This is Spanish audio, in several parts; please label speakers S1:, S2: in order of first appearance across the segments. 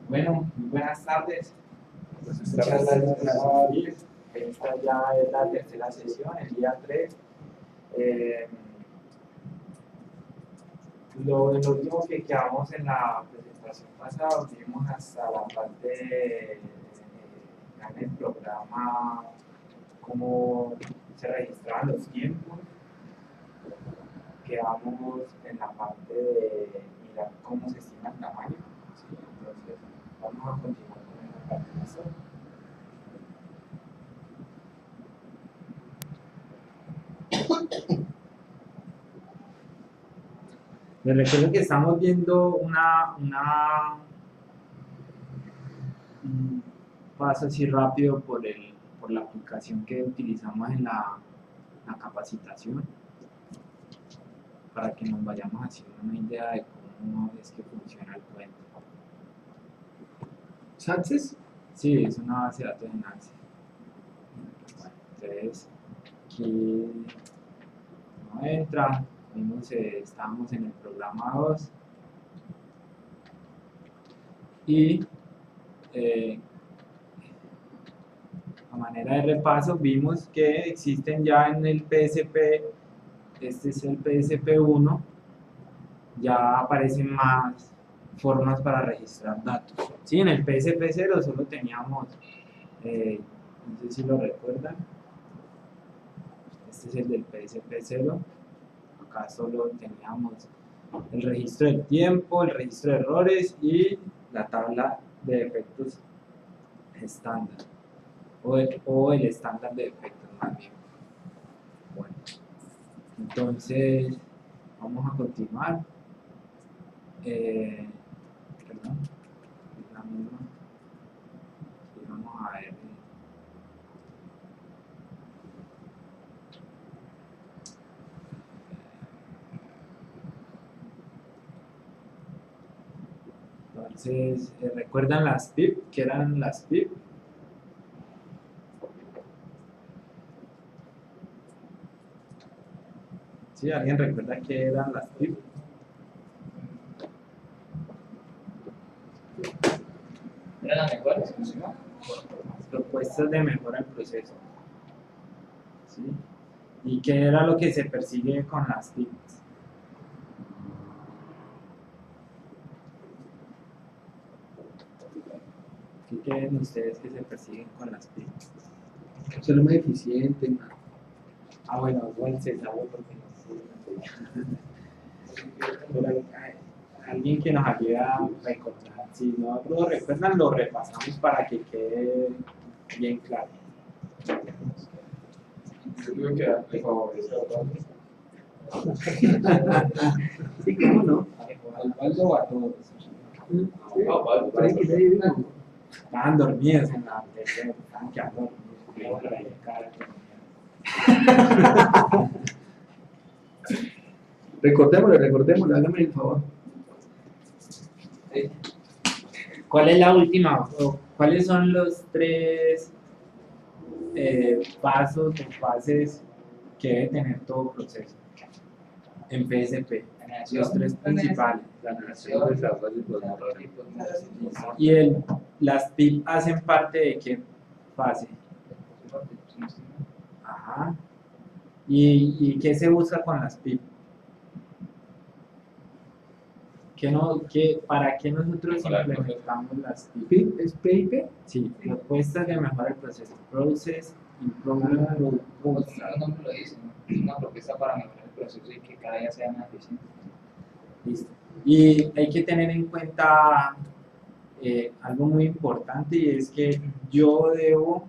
S1: Bueno, muy buenas tardes.
S2: Muchas
S1: Muchas gracias por asistir. Esta ya es la tercera sesión, el día 3. Lo último que quedamos en la presentación pasada, vimos hasta la parte en el programa, cómo se registraban los tiempos. Quedamos en la parte de mirar cómo se estima el tamaño. ¿Sí? Entonces, vamos a continuar con esa parte. ¿Listo? Les recuerdo que estamos viendo un paso así rápido por la aplicación que utilizamos en la capacitación, para que nos vayamos haciendo una idea de cómo es que funciona el puente.
S2: ¿Access?
S1: Sí, es una base de datos en Access. Bueno, entonces aquí no entra, vimos, estábamos en el programa 2 y a manera de repaso vimos que existen ya en el PSP, este es el PSP1, ya aparecen más formas para registrar datos. Sí, en el PSP0 solo teníamos, no sé si lo recuerdan, este es el del PSP0, acá solo teníamos el registro del tiempo, el registro de errores y la tabla de defectos estándar, o el estándar de defectos más bien. Bueno, entonces vamos a continuar. Perdón, es la misma. Sí, vamos a ver. Entonces, ¿recuerdan las PIP? ¿Qué eran las PIP? ¿Sí? ¿Alguien recuerda qué eran las PIP?
S3: ¿Eran las mejores? ¿No?
S1: Propuestas de mejora del proceso. ¿Sí? ¿Y qué era lo que se persigue con las PIP? ¿Qué creen ustedes que se persiguen con las PIP?
S2: Ser más eficiente, más.
S1: Ah, bueno, igual se sabe porque no sé. Pero alguien que nos ayude a recordar. Si no lo recuerdan, lo repasamos para que quede bien claro.
S3: Yo creo que le favorece a otros.
S2: Sí, ¿cómo no?
S1: ¿Al Waldo o a todos? Estaban dormidos en la anterior, estaban quedando dormidos.
S2: Recordémosle, hágame el favor.
S1: ¿Cuál es la última? O ¿cuáles son los tres pasos o fases que debe tener todo proceso en PSP? Los tres principales.
S3: Planeación, desarrollo y posmortem.
S1: ¿Y las PIP hacen parte de qué fase? Ajá. ¿Y qué se busca con las PIP? ¿Para qué nosotros implementamos las PIP?
S2: ¿PIP es PIP?
S1: Sí, propuestas de mejorar el proceso. Process Improvement Proposal.
S3: El nombre lo dice, ¿no? Es una propuesta para mejorar el proceso y que cada día sea más eficiente.
S1: Listo. Y hay que tener en cuenta algo muy importante, y es que yo debo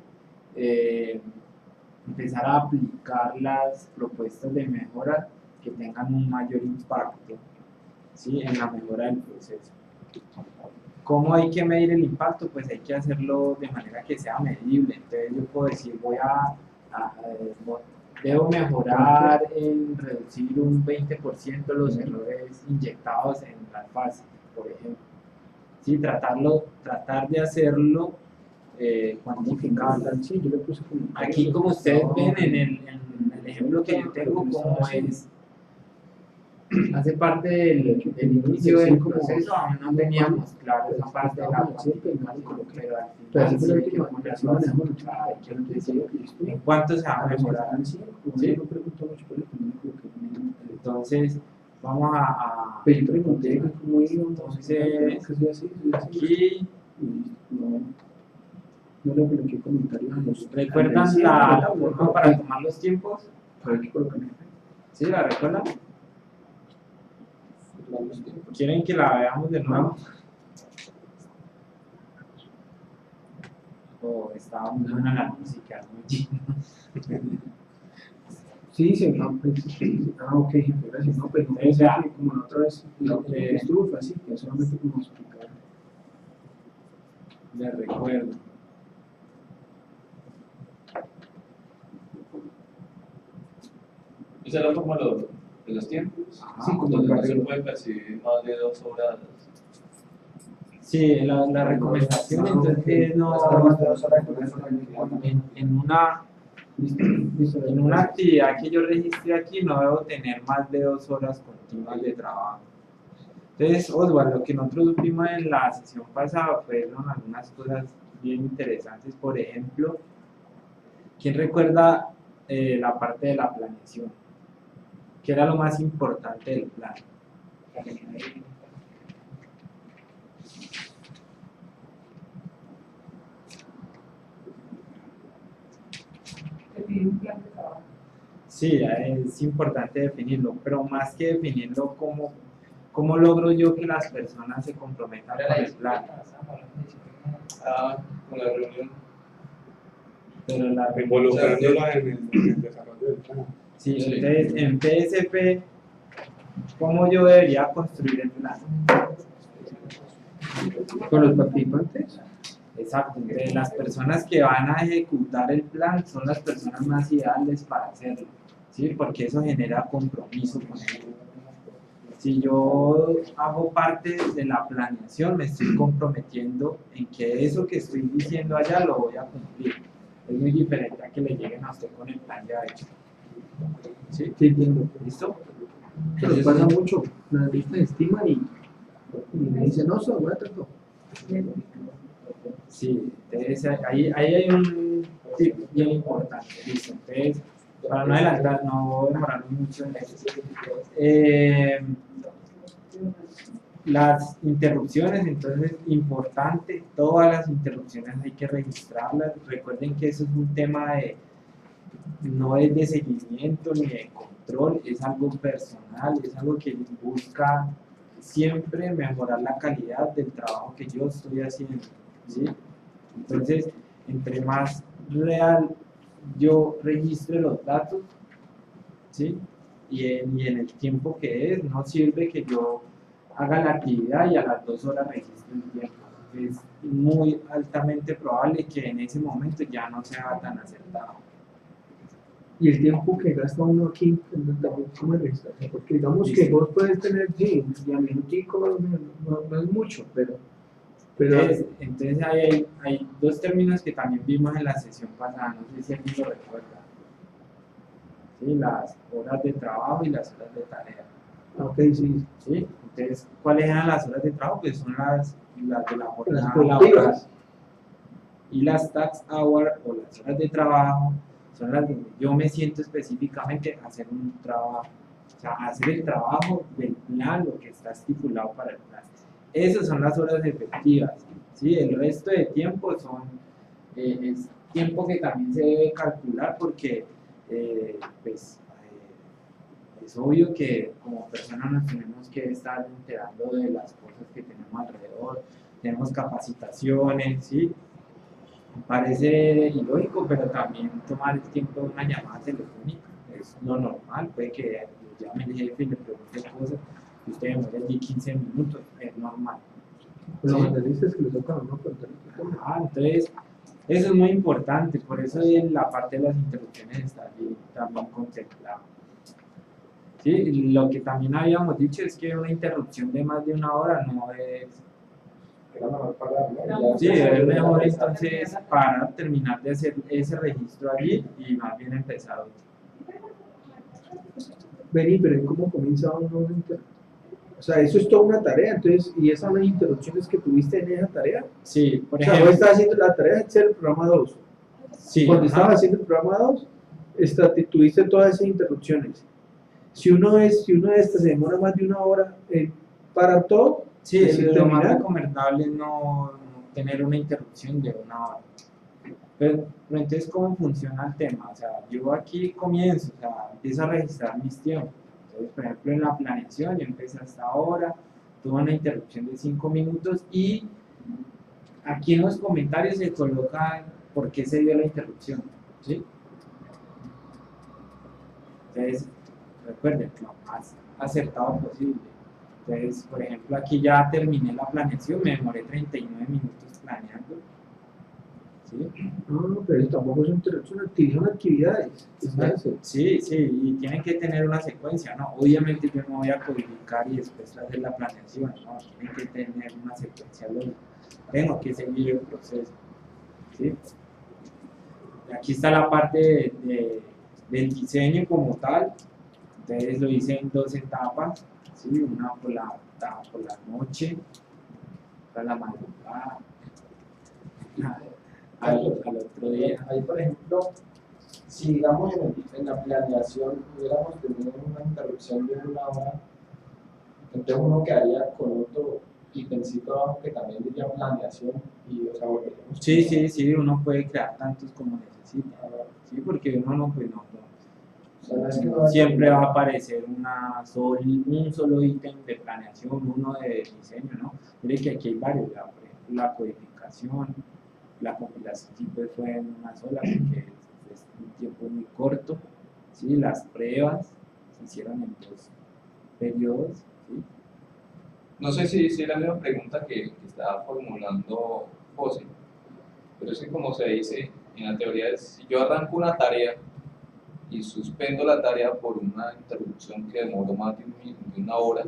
S1: empezar a aplicar las propuestas de mejora que tengan un mayor impacto, ¿sí?, en la mejora del proceso. ¿Cómo hay que medir el impacto? Pues hay que hacerlo de manera que sea medible. Entonces yo puedo decir, debo mejorar en reducir un 20% los errores inyectados en la fase, por ejemplo. Sí, tratar de hacerlo cuantificable.
S2: Sí, yo le puse
S1: Aquí, como ustedes ven en el ejemplo que yo tengo, como es hace parte del inicio del proceso, aún no teníamos claro esa parte de la cuantificación, pero al
S2: Pero
S1: final
S2: así
S1: sí
S2: fue
S1: hay
S2: la
S1: que
S2: última
S1: ponerlo
S2: versión,
S1: así.
S2: manejamos mucho. Yo no te decía que esto.
S1: ¿En cuánto se va a
S2: A los que
S1: mejorar?
S2: están 100, como
S1: ¿Sí?
S2: yo no pregunto mucho, pero también creo que
S1: Entonces, vamos a
S2: pero yo pregunté que cómo iba,
S1: Entonces,
S2: que soy así.
S1: aquí.
S2: Y no le coloqué comentarios a los.
S1: ¿Recuerdan la forma para tomar los tiempos?
S2: Para que colocan
S1: ¿Sí? ¿La recuerdan? ¿Quieren que la veamos de nuevo? O estaba muy buena la música, ¿no?
S2: Sí, sí, ok, gracias. No, pero no pensé que como la otra vez estuvo fue así, que solamente como explicar.
S1: Les recuerdo.
S4: Esa era como de los tiempos.
S2: Sí, como
S4: Donde
S2: el
S4: no se
S2: barrio.
S4: puede percibir más de 2 horas.
S1: Sí, la recomendación entonces no en una actividad que yo registre aquí no debo tener más de 2 horas continuas de trabajo. Entonces, Oswald, lo que nosotros vimos en la sesión pasada fueron algunas cosas bien interesantes. Por ejemplo, ¿quién recuerda la parte de la planeación? ¿Qué era lo más importante del plan?
S3: Definir un plan de trabajo.
S1: Sí, es importante definirlo, pero más que definirlo, ¿cómo logro yo que las personas se comprometan con el plan?
S4: Ah, con la reunión.
S1: Pero la
S5: Involucrándola en el desarrollo del plan.
S1: sí, entonces en PSP, ¿cómo yo debería construir el plan?
S2: Con los participantes.
S1: Exacto, entonces las personas que van a ejecutar el plan son las personas más ideales para hacerlo, ¿sí? Porque eso genera compromiso con ellos. Si yo hago parte de la planeación, me estoy comprometiendo en que eso que estoy diciendo allá lo voy a cumplir. Es muy diferente a que le lleguen a usted con el plan ya hecho. ¿Sí?
S2: Sí, entiendo.
S1: ¿Listo?
S2: Pero pasa mucho. Las listas estiman y me dicen, no, eso voy a tratar.
S1: Sí, entonces ahí hay un tip bien importante. Listo, entonces, para no adelantar, no demorarme mucho en eso. Las interrupciones, entonces, importante, todas las interrupciones hay que registrarlas. Recuerden que eso es un tema no es de seguimiento ni de control, es algo personal, es algo que busca siempre mejorar la calidad del trabajo que yo estoy haciendo, ¿sí? Entonces, entre más real yo registre los datos, ¿sí? Y en el tiempo que es, no sirve que yo haga la actividad y a las 2 horas registre el tiempo. Es muy altamente probable que en ese momento ya no sea tan acertado.
S2: Y el tiempo que gasta uno aquí, también como registra. Porque digamos que vos puedes tener, sí, ya minutico, no es mucho, pero
S1: Entonces hay dos términos que también vimos en la sesión pasada, no sé si alguien lo recuerda. ¿Sí? Las horas de trabajo y las horas de tarea.
S2: ok, sí.
S1: ¿Sí? Entonces, ¿cuáles eran las horas de trabajo? Pues son las de la jornada
S2: Las
S1: laboral.
S2: productivas.
S1: Y las tax hour o las horas de trabajo son las donde yo me siento específicamente a hacer un trabajo. O sea, hacer el trabajo del plan, lo que está estipulado para el plan. Esas son las horas efectivas, ¿sí? El resto de tiempo es tiempo que también se debe calcular porque es obvio que como personas nos tenemos que estar enterando de las cosas que tenemos alrededor, tenemos capacitaciones, ¿sí? Parece ilógico, pero también tomar el tiempo de una llamada telefónica es lo normal, puede que lo llame el jefe y le pregunte cosas y usted demore allí 15 minutos, es normal.
S2: Los
S1: ¿Sí?
S2: analistas que les tocan a uno contar.
S1: Entonces, eso es muy importante, por eso en la parte de las interrupciones está allí también contemplado. ¿Sí? Lo que también habíamos dicho es que una interrupción de más de 1 hora no es... Sí, es mejor entonces parar, terminar de hacer ese registro allí y más bien empezar otro.
S2: Vení, pero ¿cómo comienza uno una o sea, eso es toda una tarea, entonces, ¿y esas son las interrupciones que tuviste en esa tarea?
S1: Sí, por
S2: O sea, vos
S1: ejemplo,
S2: estás haciendo la tarea de hacer el programa 2.
S1: sí,
S2: Cuando
S1: ajá.
S2: estabas haciendo el programa 2, tuviste todas esas interrupciones. Si uno de estas se demora más de una hora para todo,
S1: Sí,
S2: es
S1: lo más
S2: terminar.
S1: recomendable es no tener una interrupción de una hora. Pero entonces, ¿cómo funciona el tema? O sea, yo aquí comienzo, o sea, empiezo a registrar mis tiempos. Entonces, por ejemplo, en la planeación, yo empecé hasta ahora, tuve una interrupción de 5 minutos y aquí en los comentarios se coloca por qué se dio la interrupción, ¿sí? Entonces, recuerden, lo más acertado posible. Entonces, por ejemplo, aquí ya terminé la planeación, me demoré 39 minutos planeando, ¿sí?
S2: No, pero eso tampoco es una interrupción, son actividades. que se hacen.
S1: Sí, sí, y tienen que tener una secuencia, ¿no? Obviamente yo no voy a codificar y después hacer la planeación, ¿no? Tienen que tener una secuencia lógica. Tengo que seguir el proceso, ¿sí? Aquí está la parte del diseño como tal, entonces lo hice en 2 etapas, ¿sí? Una por la noche, otra la madrugada, al otro día.
S6: Ahí, por ejemplo, si digamos en la planeación hubiéramos tenido una interrupción de una hora, entonces uno quedaría con otro ítemcito abajo que también diría planeación y, o sea, volveríamos.
S1: Sí, sí, sí, uno puede crear tantos como necesita, ¿sí? Porque uno no, pues no,
S6: O sea, no es que uno
S1: siempre va a aparecer un solo ítem de planeación, uno de diseño, ¿no? Mire que aquí hay varios, por ejemplo, la codificación, la compilación siempre fue en una sola porque es un tiempo muy corto, ¿sí? Las pruebas se hicieron en 2 periodos, ¿sí?
S4: No sé si es la misma pregunta que estaba formulando José, pero es que como se dice en la teoría, si yo arranco una tarea y suspendo la tarea por una interrupción que demoró más de una hora,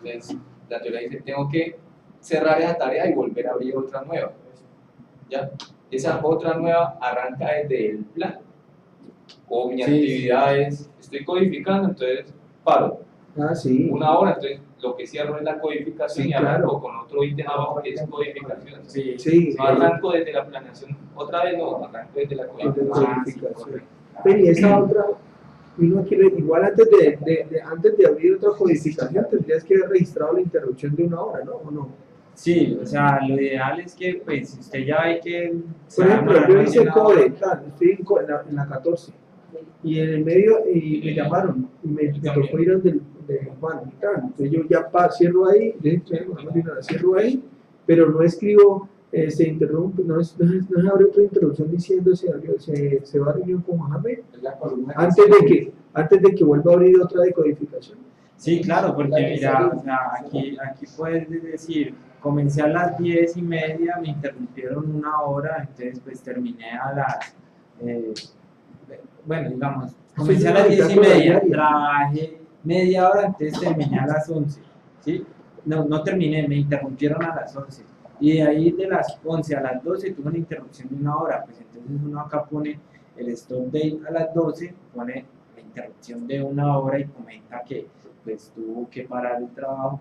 S4: entonces la teoría dice tengo que cerrar esa tarea y volver a abrir otra nueva. ¿Ya? Esa otra nueva arranca desde el plan. O mi actividad es, estoy codificando, entonces paro.
S2: Ah, sí.
S4: Una hora, entonces lo que cierro es la codificación
S2: Sí,
S4: y arranco
S2: claro.
S4: con otro ítem abajo que es codificación.
S1: Sí,
S2: Sí,
S4: No arranco desde la planeación, otra vez no, arranco desde la
S2: desde
S4: codificación.
S2: codificación. Pero y esa otra, uno quiere, igual antes de abrir otra codificación tendrías que haber registrado la interrupción de una hora, ¿no? ¿O no?
S1: Sí, o sea, lo ideal es que, pues, si usted ya ve que se
S2: Por
S1: va a
S2: ejemplo,
S1: demorar
S2: yo
S1: más de
S2: hice
S1: una hora,
S2: code, tal, estoy en la 14 y en el medio y me llamaron y me tocó ir donde Juan y tal. Entonces yo ya cierro ahí, cierro ahí, pero no escribo, se interrumpe, no se abre otra interrupción diciendo se va a reunir con Mohamed
S6: Es la columna que
S2: antes de que vuelva a abrir otra decodificación.
S1: sí, claro, porque mira, o sea, aquí puedes decir, comencé a las 10:30, me interrumpieron una hora, entonces pues terminé a las, bueno, digamos, comencé a las 10:30, trabajé media hora, entonces terminé a las 11, ¿sí? No terminé, me interrumpieron a las 11, y de ahí de las 11 a las 12 tuve una interrupción de una hora, pues entonces uno acá pone el stop date a las 12, pone la interrupción de una hora y comenta que pues tuvo que parar el trabajo,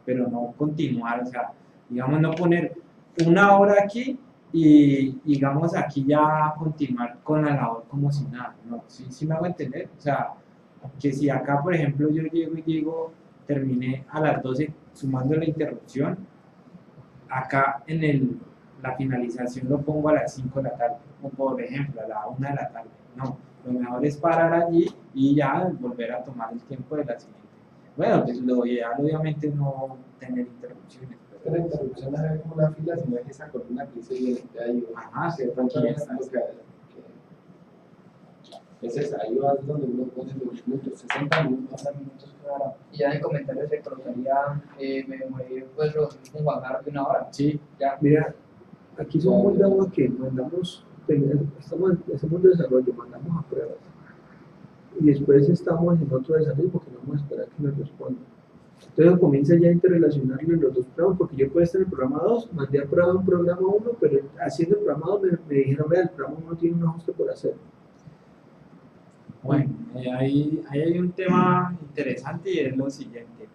S1: pero no continuar, o sea, digamos, no poner una hora aquí y digamos aquí ya continuar con la labor como si nada, ¿no? ¿Sí me hago entender? O sea, que si acá, por ejemplo, yo llego, terminé a las 12 sumando la interrupción, acá la finalización lo pongo a las 5 de la tarde, o por ejemplo, a la 1 de la tarde, no, lo mejor es parar allí y ya volver a tomar el tiempo de la siguiente. Bueno, pues lo ideal obviamente no tener interrupciones.
S6: la interrupción no es como una fila, sino es esa columna que dice bien, ahí.
S1: Ajá,
S6: Se encuentra
S1: aquí
S6: en
S1: está.
S6: Es esa, ahí va donde uno pone los minutos, 60 minutos.
S3: Claro. Y ya en el comentario se colocaría, me demoré pues lo mismo Juan Carlos de una hora.
S1: Sí,
S3: Ya.
S2: Mira, aquí somos muy dados que hacemos desarrollo, mandamos a pruebas. Y después estamos en otro desarrollo porque no vamos a esperar que nos respondan. Entonces comienza ya a interrelacionarlo en los dos programas, porque yo puedo estar en el programa 2, mandé a prueba un programa 1, pero haciendo el programa 2 me dijeron, vea, el programa 1 tiene un ajuste por hacer.
S1: Bueno, ahí hay un tema interesante y es lo siguiente.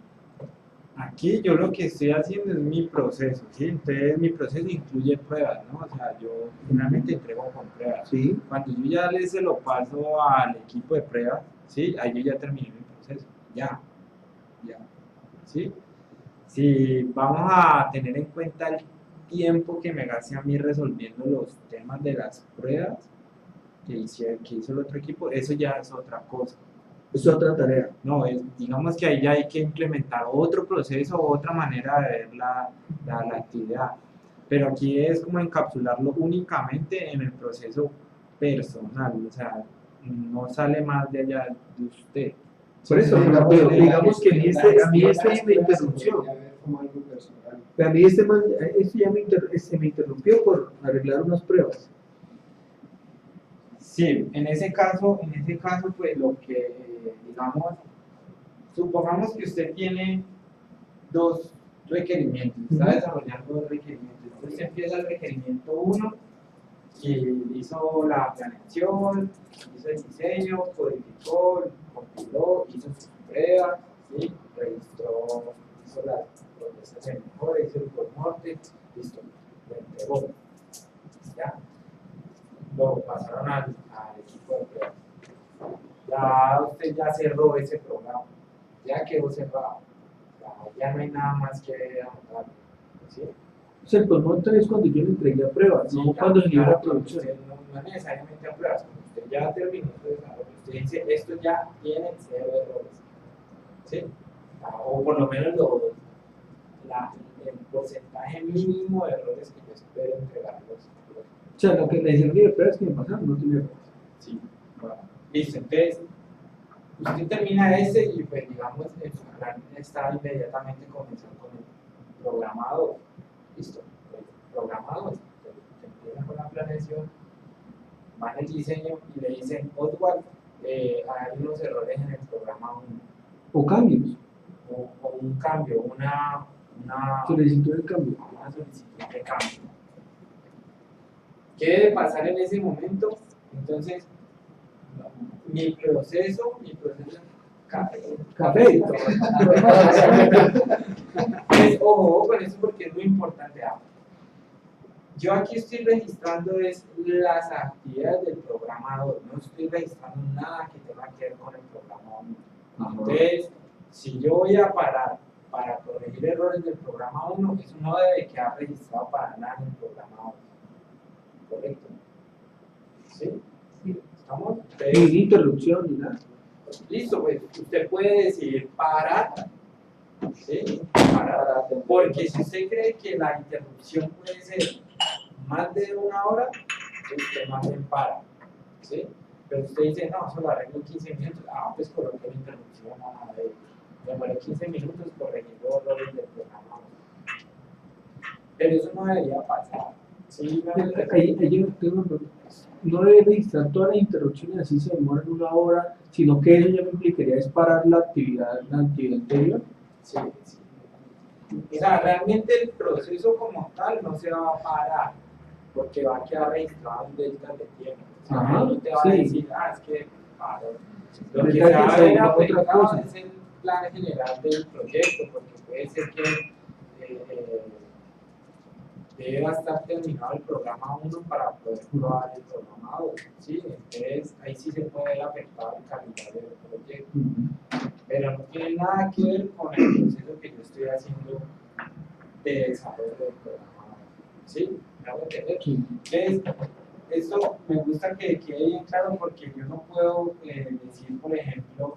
S1: Aquí yo lo que estoy haciendo es mi proceso, ¿sí? Entonces mi proceso incluye pruebas, ¿no? O sea, yo finalmente entrego con pruebas.
S2: Sí.
S1: Cuando yo ya se lo paso al equipo de pruebas, ¿sí? Ahí yo ya terminé mi proceso, ya, ¿sí? Si vamos a tener en cuenta el tiempo que me gaste a mí resolviendo los temas de las pruebas que hizo el otro equipo, eso ya es otra cosa.
S2: Es otra tarea.
S1: No, digamos que ahí ya hay que implementar otro proceso, otra manera de ver la actividad. Pero aquí es como encapsularlo únicamente en el proceso personal, o sea, no sale más de allá de usted.
S2: Por eso, pero digamos que a mí este me interrumpió.
S6: Como algo personal.
S2: A mí este ya me interrumpió por arreglar unas pruebas.
S1: Sí, en ese caso, pues lo que, digamos, supongamos que usted tiene dos requerimientos, está desarrollando dos requerimientos. Entonces usted empieza el requerimiento 1 y hizo la planeación, hizo el diseño, codificó, compiló, hizo sus pruebas, ¿sí? Registró, hizo las promesas de mejora, hizo el postmortem, listo, lo entregó. ¿Ya? Lo pasaron al equipo de pruebas. Ya usted ya cerró ese programa, ya quedó cerrado, ya no hay nada más que anotar, ¿sí?
S2: O sea, el postmortem es cuando yo le entregué a pruebas, no cuando se libera a producción.
S1: Usted no necesariamente a pruebas, cuando usted ya terminó su desarrollo, usted dice, esto ya tiene 0 errores, ¿sí? O por lo menos el porcentaje mínimo de errores que yo espero entregarlos.
S2: O sea, lo que le decían de pruebas que me pasaron no tiene errores.
S1: Sí, bueno, listo, entonces usted termina ese y pues digamos en su plan está inmediatamente comenzar con el programador. Listo, el programador se empieza con la planeación, va en el diseño y le dicen, Oswald, hay unos errores en el programa 1.
S2: O cambios.
S1: O un cambio, una
S2: Solicitud de cambio.
S1: una solicitud de cambio. ¿Qué debe pasar en ese momento? Entonces, mi proceso
S2: Café.
S1: Ojo con eso porque es muy importante. Yo aquí estoy registrando las actividades del programador, no estoy registrando nada que tenga que ver con el programa 1. Entonces, si yo voy a parar para corregir errores del programa 1, eso no debe quedar registrado para nada en el programa 1. ¿Correcto? ¿Sí? ¿Estamos?
S2: Ni interrupción ni nada.
S1: Listo, pues usted puede decidir parar, ¿sí? Parar. Porque si usted cree que la interrupción puede ser más de 1 hora, usted más bien para, ¿sí? Pero usted dice, no, solo arreglo 15 minutos, pues coloqué la interrupción, demoré 15 minutos corrigiendo errores del programa. Pero eso no debería pasar. ¿Sí?
S2: Ahí yo tengo una pregunta. No debe registrar todas las interrupciones, así se demoran 1 hora, sino que eso ya me implicaría es parar la actividad anterior.
S1: Sí, sí. O sea, realmente el proceso como tal no se va a parar, porque va a quedar registrado un delta de tiempo. O sea,
S2: Ajá,
S1: no te va
S2: sí.
S1: a decir, es que paró. Lo que
S2: Delta
S1: se va a
S2: que
S1: ver
S2: se otra
S1: afectado
S2: cosa.
S1: es el plan general del proyecto, porque puede ser que deba estar terminado el programa 1 para poder probar el programa 2. ¿Sí? Entonces, ahí sí se puede ver afectado el calendario del proyecto. Pero no tiene nada que ver con el proceso que yo estoy haciendo de desarrollo del programa. ¿Sí? ¿Me hago entender? Entonces, esto me gusta que quede bien claro porque yo no puedo decir, por ejemplo,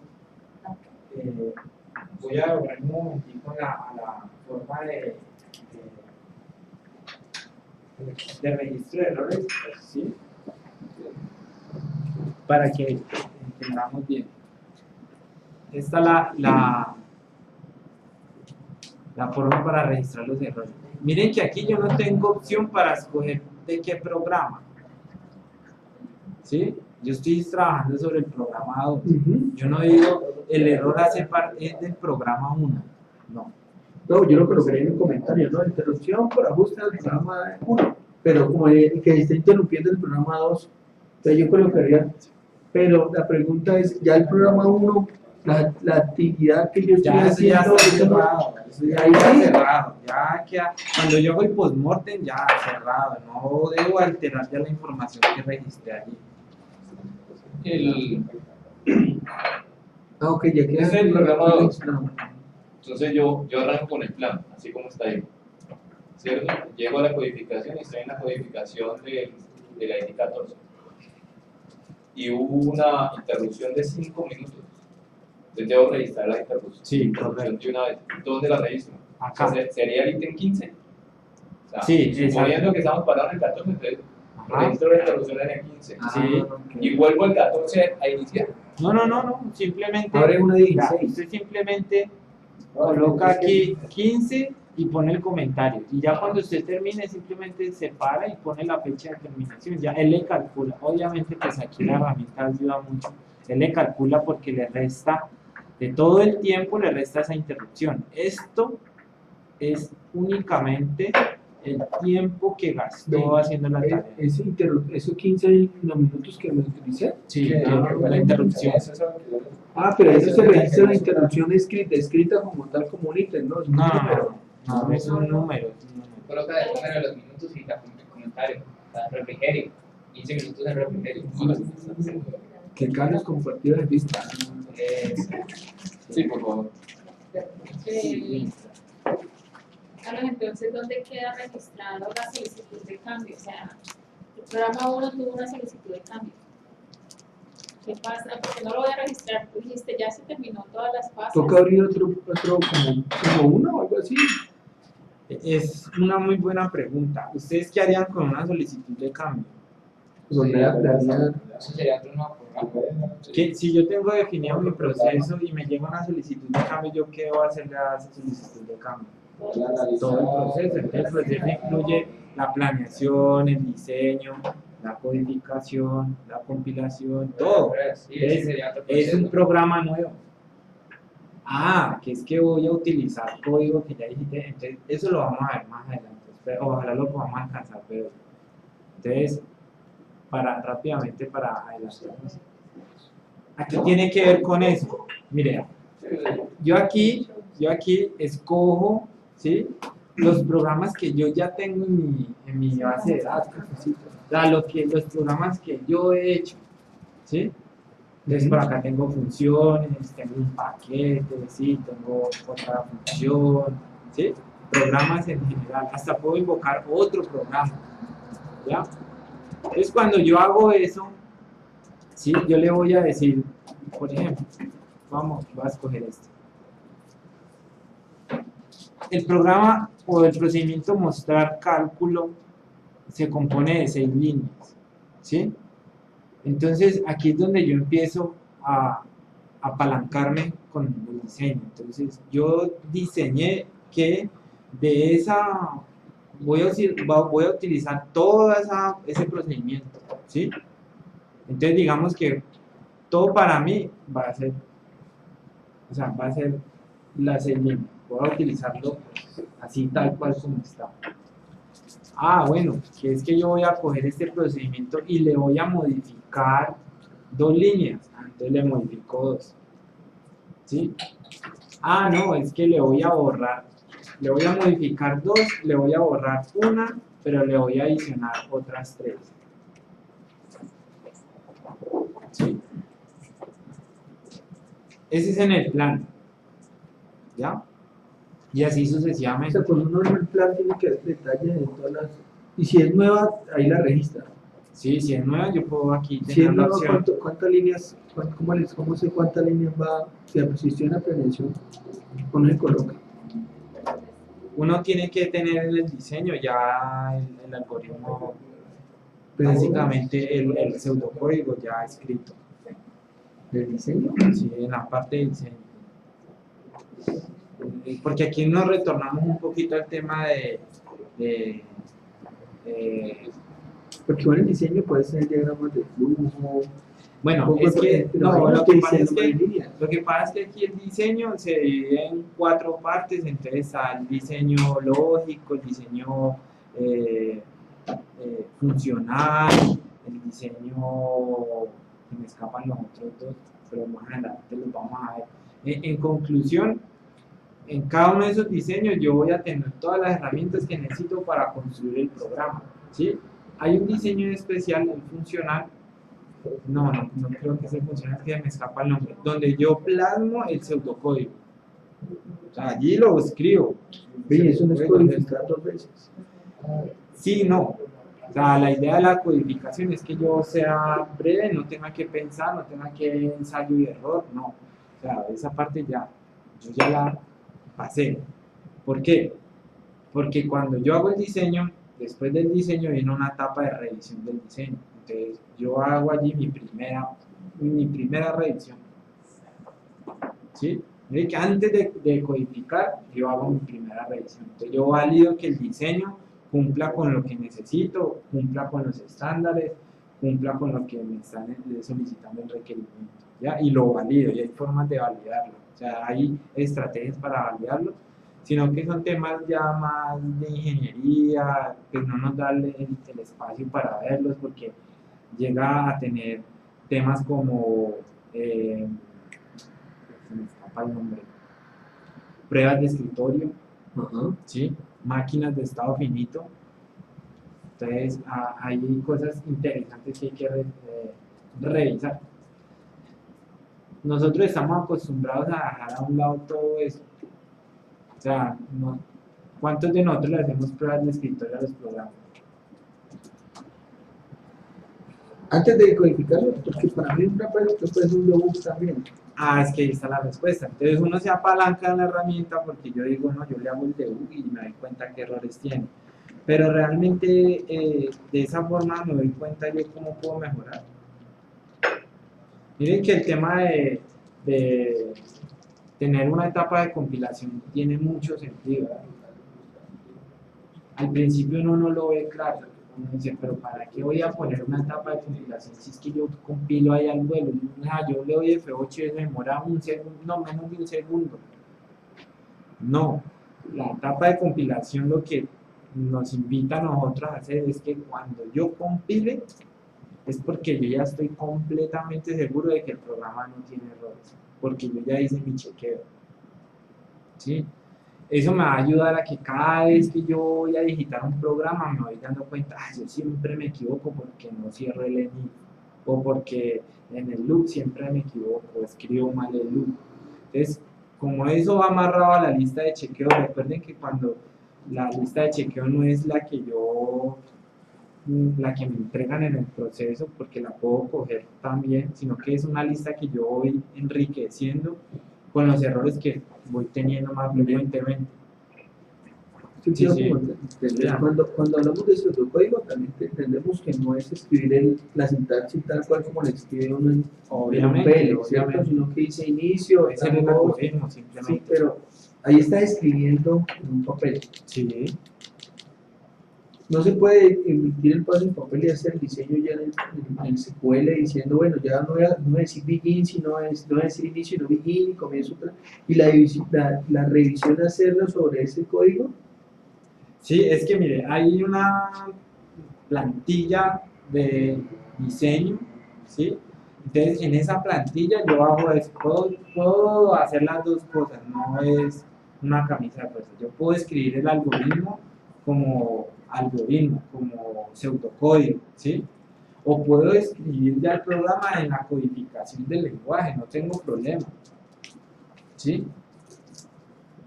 S1: voy a volver un momentito a la forma de registro de errores, ¿sí? Para que entendamos bien. Esta es la forma para registrar los errores. Miren que aquí yo no tengo opción para escoger de qué programa. ¿Sí? Yo estoy trabajando sobre el programa 2. Yo no digo, el error hace parte es del programa 1. No.
S2: No, yo lo colocaría en el comentario, ¿no? Interrupción por ajuste al programa 1. Pero como que está interrumpiendo el programa 2, entonces yo colocaría Pero la pregunta es, ya el programa 1, la actividad que yo estoy
S1: Ya eso ya
S2: haciendo,
S1: está
S2: eso no-
S1: cerrado, eso ya
S2: ahí
S1: está
S2: sí.
S1: cerrado, ya queda, cuando yo hago el postmortem ya cerrado, no debo alterar ya la información que registré allí.
S2: ok, ya queda.
S4: Ese es el programa 2.
S2: No.
S4: Entonces yo arranco con el plan, así como está ahí. ¿Cierto? Llego a la codificación y estoy en la codificación de la ID 14. Y hubo una interrupción de 5 minutos. Entonces debo registrar la interrupción,
S1: Sí,
S4: interrupción de una vez. ¿Dónde la registro?
S1: Acá.
S4: O sea, sería el ítem 15. O sea,
S1: Sí,
S4: suponiendo
S1: exacto.
S4: que estamos parados en el 14, entonces
S1: Ajá.
S4: registro la interrupción en el 15.
S1: Sí.
S2: ok.
S4: Y vuelvo el 14 a iniciar.
S1: No, simplemente,
S2: Abre una
S1: ya,
S2: 16.
S1: usted simplemente coloca aquí 15 y pone el comentario, y ya cuando usted termine simplemente se para y pone la fecha de terminación, ya él le calcula, obviamente pues aquí la herramienta ayuda mucho, él le calcula porque le resta, de todo el tiempo le resta esa interrupción, esto es únicamente el tiempo que gastó haciendo la tarea.
S2: Eso 15 los minutos que me utilicé.
S1: Sí, la interrupción.
S2: Pero eso se registra la interrupción escrita como tal, como un ítem, ¿no? Es un número.
S1: No, es un número.
S3: Coloca el número de los minutos y el comentario. O sea, refrigerio. 15 minutos de refrigerio.
S2: Que Carlos compartió de vista.
S4: Sí, por favor.
S7: Carlos, entonces, ¿dónde queda registrado la solicitud de cambio? O sea, el programa 1 tuvo una solicitud de cambio. ¿Qué pasa? Porque no lo voy a registrar. Tú dijiste, ya se terminó todas las fases.
S2: Toca abrir otro como uno o algo así.
S1: Es una muy buena pregunta. ¿Ustedes qué harían con una solicitud de cambio?
S2: Donde
S3: Eso sería otro nuevo programa.
S1: Que si yo tengo definido mi proceso y me llega una solicitud de cambio, ¿yo qué voy a hacerle a esa solicitud de cambio? Todo el proceso. Entonces, el proceso incluye la planeación, el diseño, la codificación, la compilación, todo.
S3: Sí, ese sería otro
S1: Es un
S3: proceso.
S1: programa nuevo. Que es que voy a utilizar código que ya dijiste, entonces eso lo vamos a ver más adelante, pero ojalá lo podamos alcanzar, pero entonces, rápidamente para adelantarnos, aquí tiene que ver con eso. Mire, yo aquí escojo, ¿sí?, los programas que yo ya tengo en mi base de datos, ¿sí? O sea, los programas que yo he hecho, ¿sí? Entonces por acá tengo funciones, tengo un paquete, ¿sí? Tengo otra función, ¿sí? Programas en general, hasta puedo invocar otro programa, ¿ya? Entonces cuando yo hago eso, ¿sí?, yo le voy a decir, por ejemplo, voy a escoger este. El programa o el procedimiento mostrar cálculo se compone de 6 líneas, ¿sí? Entonces aquí es donde yo empiezo a apalancarme con el diseño. Entonces yo diseñé que de esa voy a utilizar todo ese procedimiento, ¿sí? Entonces digamos que todo para mí va a ser las 6 líneas. Voy a utilizarlo así tal cual como está. Bueno, que es que yo voy a coger este procedimiento y le voy a modificar 2 líneas. Entonces le modifico 2. ¿Sí? No, es que le voy a borrar. Le voy a modificar 2, le voy a borrar una, pero le voy a adicionar otras 3. ¿Sí? Ese es en el plan. ¿Ya? Y así
S2: O
S1: sucesivamente.
S2: sea, cuando uno arma el plan tiene que dar detalles de todas las... Y si es nueva, ahí la registra.
S1: Sí, si es nueva, yo puedo aquí
S2: Si es
S1: tener la
S2: nueva,
S1: opción.
S2: ¿cuántas líneas, cómo sé cuántas líneas va? Si estoy en la planeación, uno se coloca.
S1: Uno tiene que tener en el diseño ya el algoritmo,
S2: Pero-
S1: básicamente el pseudocódigo ya escrito.
S2: ¿Del diseño?
S1: Sí, en la parte de diseño. Porque aquí nos retornamos un poquito al tema de
S2: Porque bueno, el diseño puede ser diagramas de flujo.
S1: bueno,
S2: poco
S1: es que
S2: pero
S1: no,
S2: hay
S1: lo
S2: que
S1: que pasa es
S2: diseñar
S1: que
S2: líneas.
S1: Lo que pasa es que aquí el diseño se divide en 4 partes, entonces está el diseño lógico, el diseño funcional, el diseño se me escapan los otros dos, pero más adelante los vamos a ver. En conclusión, en cada uno de esos diseños yo voy a tener todas las herramientas que necesito para construir el programa, ¿sí? Hay un diseño especial, el funcional, no creo que sea funcional, que me escapa el nombre, donde yo plasmo el pseudocódigo. O sea, allí lo escribo.
S2: Oye, eso no es codificar 2 veces.
S1: Sí, no. O sea, la idea de la codificación es que yo sea breve, no tenga que pensar, no tenga que ensayo y error, no. O sea, esa parte yo ya la pasé. ¿Por qué? Porque cuando yo hago el diseño, después del diseño viene una etapa de revisión del diseño. Entonces, yo hago allí mi primera revisión. ¿Sí? Mire que antes de codificar, yo hago mi primera revisión. Entonces, yo valido que el diseño cumpla con lo que necesito, cumpla con los estándares, cumpla con lo que me están solicitando el requerimiento, ¿ya? Y lo valido, y hay formas de validarlo, o sea, hay estrategias para validarlo, sino que son temas ya más de ingeniería, que no nos da el espacio para verlos, porque llega a tener temas como, se me escapa el nombre, pruebas de escritorio, ¿sí? Máquinas de estado finito. Entonces hay cosas interesantes que hay que revisar. Nosotros estamos acostumbrados a dejar a un lado todo eso. O sea, ¿cuántos de nosotros le hacemos pruebas de escritorio a los programas?
S2: Antes de codificarlo, porque para mí una prueba es un debug también.
S1: Ah, es que ahí está la respuesta. Entonces uno se apalanca en la herramienta porque yo digo, no, yo le hago el debug y me doy cuenta qué errores tiene. Pero realmente de esa forma me doy cuenta yo cómo puedo mejorar. Miren que el tema de tener una etapa de compilación tiene mucho sentido, ¿verdad? Al principio uno no lo ve claro. Uno dice, pero ¿para qué voy a poner una etapa de compilación si es que yo compilo ahí al vuelo? Yo le doy F8 y demora un segundo, no, menos de un segundo. No, la etapa de compilación lo que nos invita a nosotros a hacer es que cuando yo compile, es porque yo ya estoy completamente seguro de que el programa no tiene errores, porque yo ya hice mi chequeo. ¿Sí? Eso me va a ayudar a que cada vez que yo voy a digitar un programa me voy dando cuenta, yo siempre me equivoco porque no cierro el enif, o porque en el loop siempre me equivoco, o escribo mal el loop. Entonces, como eso va amarrado a la lista de chequeo, recuerden que cuando la lista de chequeo no es la que me entregan en el proceso, porque la puedo coger también, sino que es una lista que yo voy enriqueciendo con los errores que voy teniendo más frecuentemente.
S2: Sí. Cuando hablamos de pseudocódigo, también entendemos que no es escribir la sintaxis tal cual como la escribe uno en
S1: Obviamente,
S2: ¿cierto? Sino que dice inicio,
S1: es el algoritmo, simplemente.
S2: Sí, pero ahí está escribiendo en un papel.
S1: Sí.
S2: No se puede emitir el paso en papel y hacer el diseño ya en el SQL diciendo, bueno, ya no voy a decir begin, no voy a decir inicio, sino begin y comienzo otra. Y la revisión hacerla sobre ese código.
S1: Sí, es que mire, hay una plantilla de diseño, ¿sí? Entonces en esa plantilla yo hago eso, puedo hacer las dos cosas, no es una camisa de fuerza. Yo puedo escribir el algoritmo, como pseudocódigo, ¿sí? O puedo escribir ya el programa en la codificación del lenguaje, no tengo problema, ¿sí?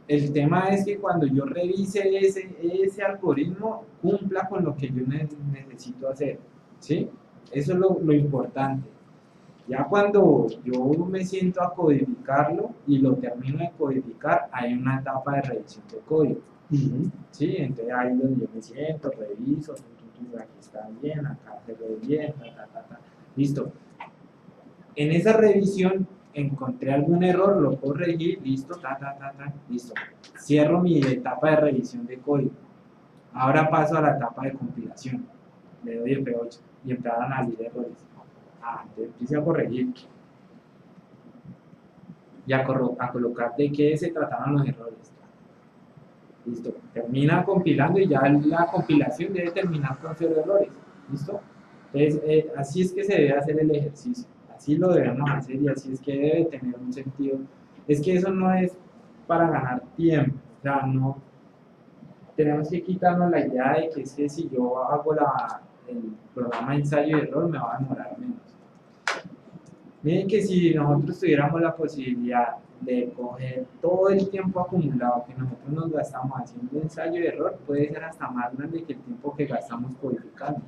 S1: El tema es que cuando yo revise ese algoritmo, cumpla con lo que yo necesito hacer, ¿sí? Eso es lo importante. Ya cuando yo me siento a codificarlo y lo termino de codificar, hay una etapa de revisión de código. ¿Sí? Entonces ahí es donde yo me siento, reviso, aquí está bien, acá se ve bien, listo. En esa revisión encontré algún error, lo corregí, listo, listo. Cierro mi etapa de revisión de código. Ahora paso a la etapa de compilación. Le doy F8 y empiezo a analizar errores. Entonces empiezo a corregir y a colocar de qué se trataban los errores. Listo, termina compilando y ya la compilación debe terminar con 0 errores. ¿Listo? Entonces, así es que se debe hacer el ejercicio. así lo debemos hacer y así es que debe tener un sentido. Es que eso no es para ganar tiempo, o sea, no, tenemos que quitarnos la idea de que es que si yo hago el programa de ensayo y error me va a demorar menos. Miren que si nosotros tuviéramos la posibilidad de coger todo el tiempo acumulado que nosotros nos gastamos haciendo ensayo y error, puede ser hasta más grande que el tiempo que gastamos codificando.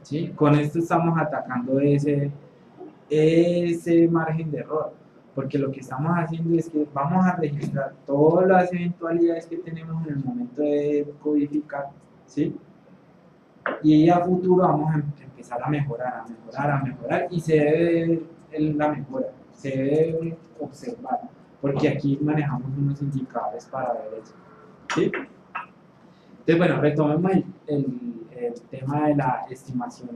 S1: ¿Sí? Con esto estamos atacando ese margen de error, porque lo que estamos haciendo es que vamos a registrar todas las eventualidades que tenemos en el momento de codificar, ¿sí? Y a futuro vamos a empezar a mejorar, y se debe ver la mejora, se debe observar, porque aquí manejamos unos indicadores para ver eso, ¿sí? Entonces, bueno, retomemos el tema de la estimación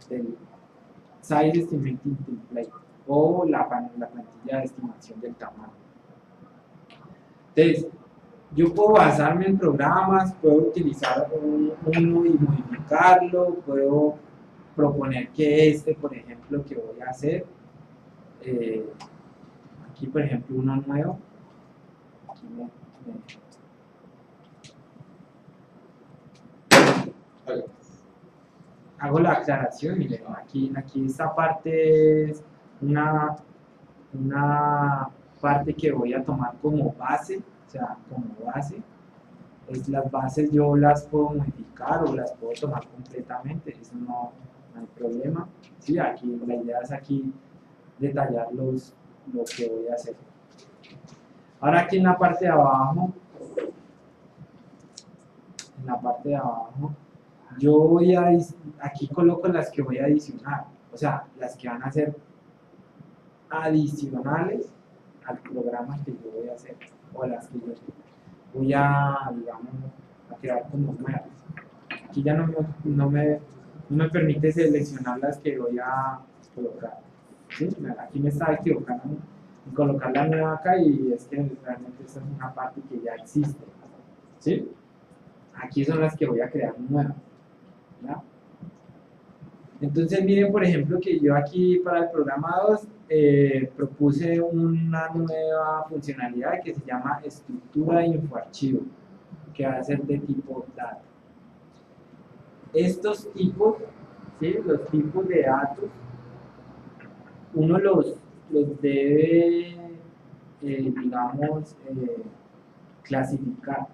S1: del Size Estimating Template o la plantilla de estimación del tamaño. Entonces, yo puedo basarme en programas, puedo utilizar uno y modificarlo, puedo proponer que por ejemplo, que voy a hacer, aquí por ejemplo uno nuevo, aquí hago la aclaración, miren, aquí esta parte es una parte que voy a tomar como base, o sea, como base. Las bases yo las puedo modificar o las puedo tomar completamente, eso no hay problema. Sí, aquí la idea es aquí detallar lo que voy a hacer. Ahora aquí en la parte de abajo, yo aquí coloco las que voy a adicionar, o sea, las que van a ser adicionales al programa que yo voy a hacer, o las que yo voy a, digamos, a crear como nuevas. Aquí ya no me permite seleccionar las que voy a colocar. ¿Sí? Aquí me estaba equivocando en colocar la nueva acá y es que realmente esta es una parte que ya existe. ¿Sí? Aquí son las que voy a crear nuevas. ¿Ya? Entonces miren por ejemplo que yo aquí para el programa 2 propuse una nueva funcionalidad que se llama estructura de infoarchivo, que va a ser de tipo data. Estos tipos, ¿sí? Los tipos de datos, uno los debe, digamos, clasificar,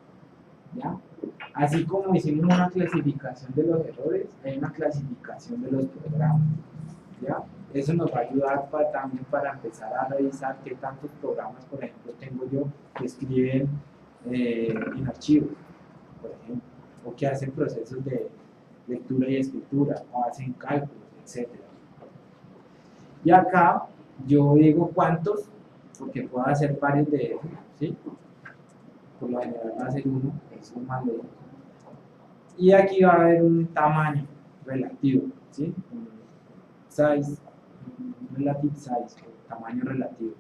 S1: ¿ya? Así como hicimos una clasificación de los errores, hay una clasificación de los programas, ¿ya? Eso nos va a ayudar también para empezar a revisar qué tantos programas, por ejemplo, tengo yo que escriben en archivos, por ejemplo, o que hacen procesos de lectura y escritura, o hacen cálculos, etc. Y acá yo digo cuántos, porque puedo hacer varios de ellos, ¿sí? Por lo general va a ser uno, eso es más lógico. Y aquí va a haber un tamaño relativo, ¿sí? Size, relative size, tamaño relativo.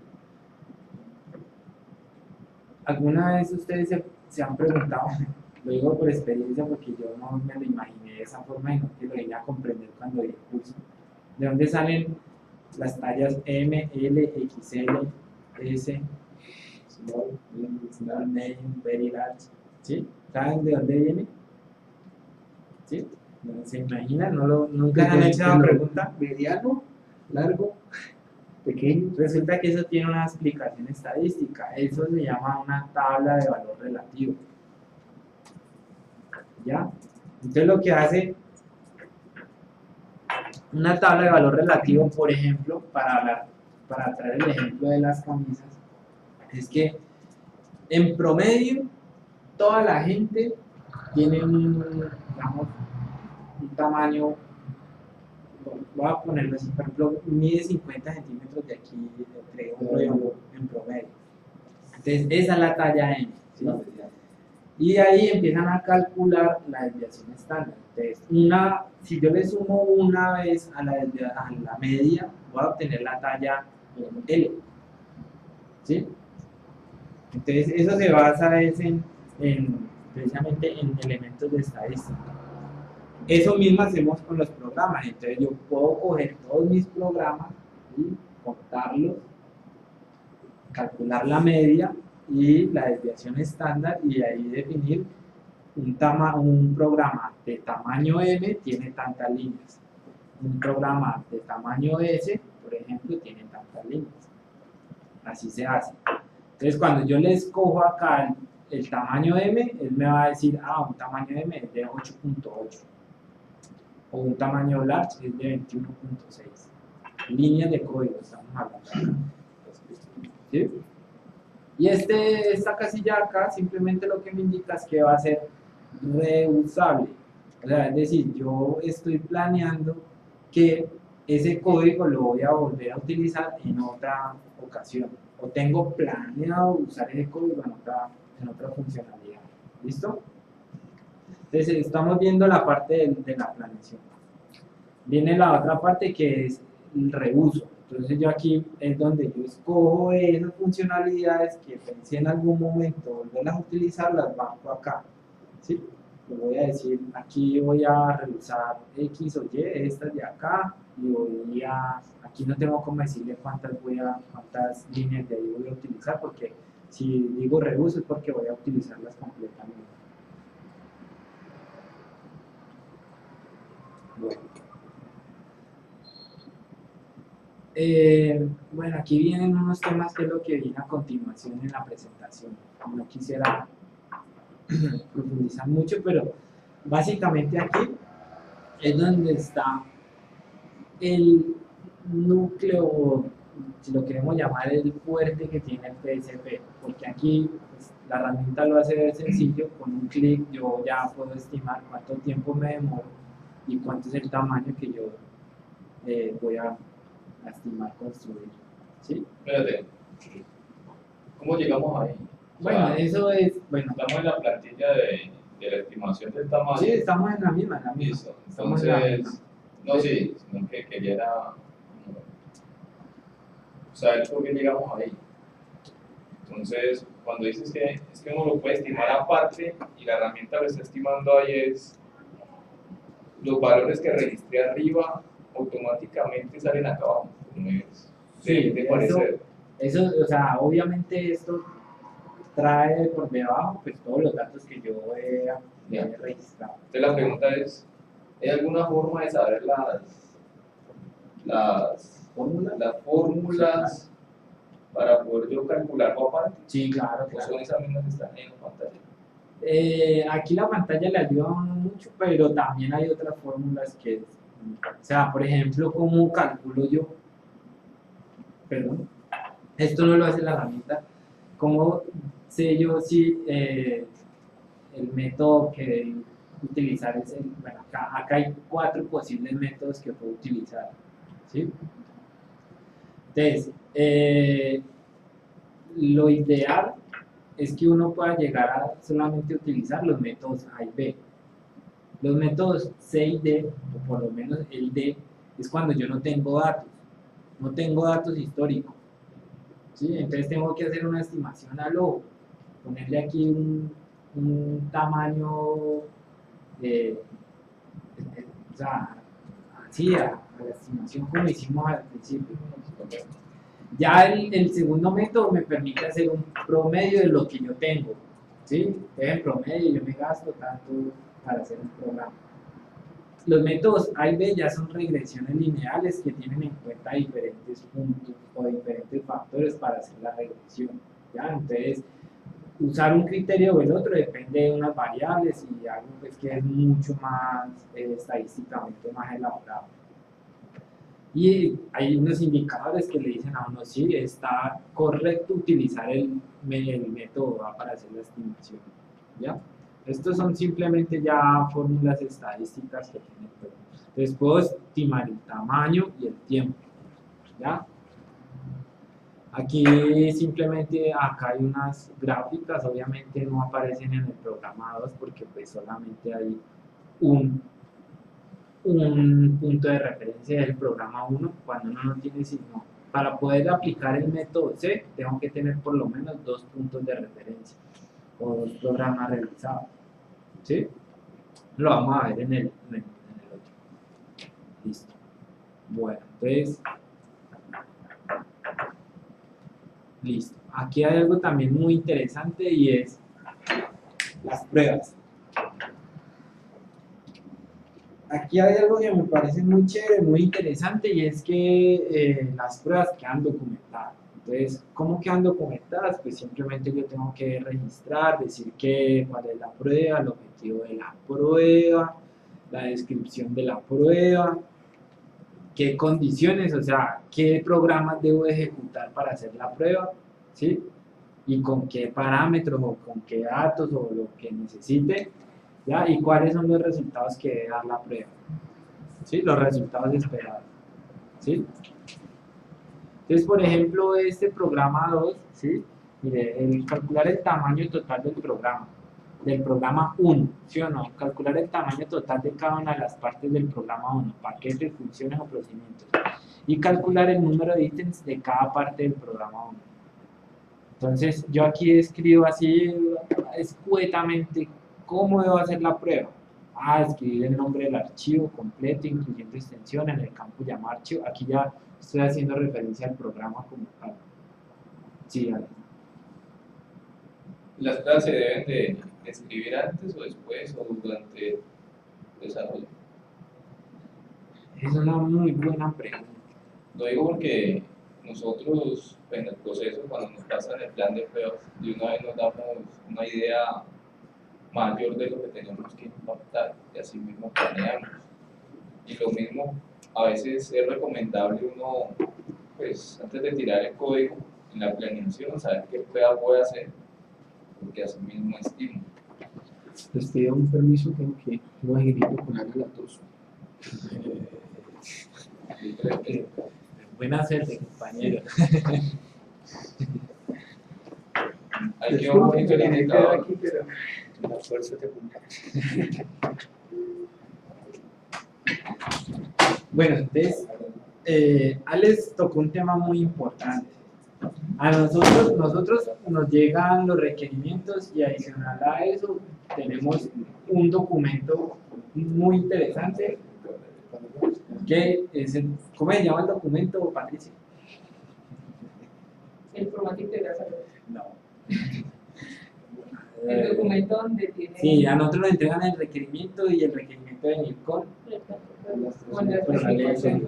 S1: ¿Alguna vez ustedes se han preguntado, lo digo por experiencia porque yo no me lo imaginé de esa forma y no que lo vine a comprender cuando di el curso, de dónde salen las tallas M, L, XL, S, small, medium, very large? ¿Sí? ¿Saben de dónde viene? ¿Sí? ¿Se imaginan? ¿Nunca han hecho esa pregunta?
S2: Mediano, largo, pequeño.
S1: Resulta que eso tiene una explicación estadística. Eso se llama una tabla de valor relativo. ¿Ya? Entonces lo que hace una tabla de valor relativo, por ejemplo, para traer el ejemplo de las camisas, es que en promedio toda la gente tiene digamos, un tamaño, voy a ponerlo así, por ejemplo, mide 50 centímetros de aquí entre hombro y hombro en promedio. Entonces esa es la talla M, ¿sí? Y de ahí empiezan a calcular la desviación estándar. Entonces, si yo le sumo una vez a la media, voy a obtener la talla L. ¿Sí? Entonces, eso se basa precisamente en elementos de estadística. Eso mismo hacemos con los programas. Entonces, yo puedo coger todos mis programas y contarlos, calcular la media y la desviación estándar y de ahí definir un programa de tamaño M tiene tantas líneas. Un programa de tamaño S, por ejemplo, tiene tantas líneas. Así se hace. Entonces, cuando yo le escojo acá el tamaño M, él me va a decir, un tamaño M es de 8.8 o un tamaño large es de 21.6. Líneas de código, estamos hablando. ¿Sí? Y esta casilla acá simplemente lo que me indica es que va a ser reusable. O sea, es decir, yo estoy planeando que ese código lo voy a volver a utilizar en otra ocasión. O tengo planeado usar ese código en otra funcionalidad. ¿Listo? Entonces, estamos viendo la parte de la planeación. Viene la otra parte que es el reuso. Entonces, yo aquí es donde yo escojo esas funcionalidades que pensé en algún momento volverlas a utilizar, las banco acá. ¿Sí? Le voy a decir, aquí voy a reusar X o Y, estas de acá, y aquí no tengo como decirle cuántas líneas de ahí voy a utilizar, porque si digo reuso es porque voy a utilizarlas completamente. Bueno, aquí vienen unos temas que es lo que viene a continuación en la presentación. No quisiera profundizar mucho, pero básicamente aquí es donde está el núcleo, si lo queremos llamar el fuerte que tiene el PSP, porque aquí pues, la herramienta lo hace ver sencillo, con un clic yo ya puedo estimar cuánto tiempo me demoro y cuánto es el tamaño que yo voy a estimar construir. ¿Sí?
S4: Espérate, ¿cómo llegamos ahí? O
S1: Bueno,
S4: sea,
S1: eso es, bueno,
S4: estamos en la plantilla de la estimación del tamaño.
S1: sí, estamos en la misma,
S4: Listo,
S1: Estamos en la misma.
S4: entonces, no, sí, sino que quería era saber por qué llegamos ahí. Entonces, cuando dices que es que uno lo puede estimar aparte y la herramienta lo está estimando ahí es los valores que registré arriba automáticamente salen acá abajo. No es de parecer.
S1: Eso, o sea, obviamente esto trae por debajo pues todos los datos que yo he registrado.
S4: Entonces la pregunta es, ¿hay alguna forma de saber las fórmulas para poder yo calcularlo aparte?
S1: Sí, claro,
S4: ¿O
S1: claro.
S4: son esas mismas que están en la pantalla?
S1: Aquí la pantalla le ayuda a uno mucho, pero también hay otras fórmulas que, o sea, por ejemplo, ¿cómo calculo yo? Perdón, esto no lo hace la herramienta. ¿Cómo sé yo si el método que utilizar es el, bueno, acá hay 4 posibles métodos que puedo utilizar, ¿sí? Entonces, lo ideal es que uno pueda llegar a solamente utilizar los métodos A y B. Los métodos C y D, o por lo menos el D, es cuando yo no tengo datos históricos. ¿Sí? Entonces tengo que hacer una estimación al ojo, ponerle aquí un tamaño, o sea, así a la estimación como hicimos al principio. Ya el segundo método me permite hacer un promedio de lo que yo tengo. ¿Sí? Entonces en promedio yo me gasto tanto para hacer un programa. Los métodos A y B ya son regresiones lineales que tienen en cuenta diferentes puntos o diferentes factores para hacer la regresión. ¿Ya? Entonces, usar un criterio o el otro depende de unas variables y algo pues, que es mucho más estadísticamente más elaborado. Y hay unos indicadores que le dicen a uno si está correcto utilizar el método A para hacer la estimación. ¿Ya? Estos son simplemente ya fórmulas estadísticas que tiene el programa. Entonces puedo estimar el tamaño y el tiempo. ¿Ya? Aquí simplemente acá hay unas gráficas, obviamente no aparecen en el programa 2 porque pues solamente hay un punto de referencia del programa 1 cuando uno no tiene sino para poder aplicar el método C tengo que tener por lo menos 2 puntos de referencia o 2 programas realizados. ¿Sí? Lo vamos a ver en el otro. Listo. Bueno, entonces Listo. Aquí hay algo también muy interesante y es las pruebas. Aquí hay algo que me parece muy chévere, muy interesante y es que las pruebas quedan documentadas. Entonces, ¿cómo quedan documentadas? Pues simplemente yo tengo que registrar, decir cuál es la prueba, el objetivo de la prueba, la descripción de la prueba, qué condiciones, o sea, qué programas debo ejecutar para hacer la prueba, ¿sí? Y con qué parámetros o con qué datos o lo que necesite, ¿ya? Y cuáles son los resultados que debe dar la prueba, ¿sí? Los resultados esperados, ¿sí? Entonces, por ejemplo, este programa 2, ¿sí? Mire, el calcular el tamaño total del programa 1, ¿sí o no? Calcular el tamaño total de cada una de las partes del programa 1, paquetes, funciones o procedimientos. Y calcular el número de ítems de cada parte del programa 1. Entonces, yo aquí escribo así escuetamente cómo debo hacer la prueba. Escribir el nombre del archivo completo, incluyendo extensión en el campo llamar archivo. Aquí ya estoy haciendo referencia al programa como tal. Sí, Alex.
S4: ¿Las pruebas se deben de escribir antes o después o durante el desarrollo?
S1: Es una muy buena pregunta.
S4: Lo digo porque nosotros en el proceso, cuando nos pasan el plan de pruebas, de una vez nos damos una idea mayor de lo que tenemos que impactar y así mismo planeamos. Y lo mismo, a veces es recomendable uno, pues antes de tirar el código en la planeación, saber qué prueba voy a hacer, porque así mismo estimo.
S2: Les pido un permiso, tengo que no grito con algo latoso.
S1: Buena suerte, compañero.
S4: Hay que un poquito el indicador.
S2: Aquí, pero
S5: La fuerza te apunta.
S1: Bueno, entonces, Alex tocó un tema muy importante. A nosotros nos llegan los requerimientos y adicional a eso tenemos un documento muy interesante que es ¿cómo se llama el documento, Patricia?
S7: El formato integral.
S1: No.
S7: El documento donde tiene.
S1: Sí, a nosotros nos entregan el requerimiento y el requerimiento de NIRCON.
S7: Con la
S1: Pues,
S7: especificación.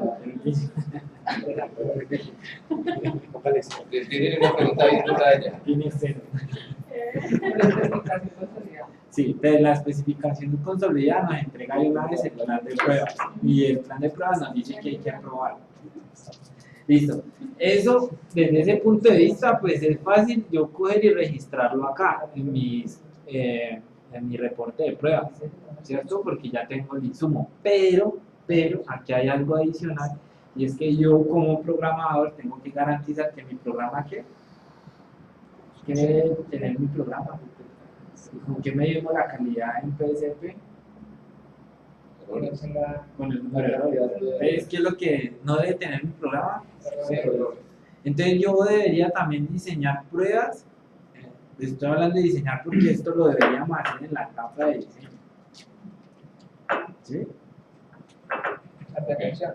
S4: Tiene una pregunta bien detallada.
S1: Tiene cero.
S7: La especificación consolidada.
S1: Sí, de la especificación consolidada nos entrega de una vez el plan de pruebas y el plan de pruebas nos dice que hay que aprobar. Listo. Eso, desde ese punto de vista, pues es fácil yo coger y registrarlo acá en mi reporte de pruebas, ¿cierto? Porque ya tengo el insumo. Pero aquí hay algo adicional y es que yo como programador tengo que garantizar que mi programa que tener mi programa. ¿Con qué medimos la calidad en PSP? Con el número de errores. Entonces, ¿qué es lo que no debe tener mi programa? Entonces, yo debería también diseñar pruebas. Estoy hablando de diseñar porque esto lo deberíamos hacer en la etapa de diseño. ¿Sí?
S3: La planeación.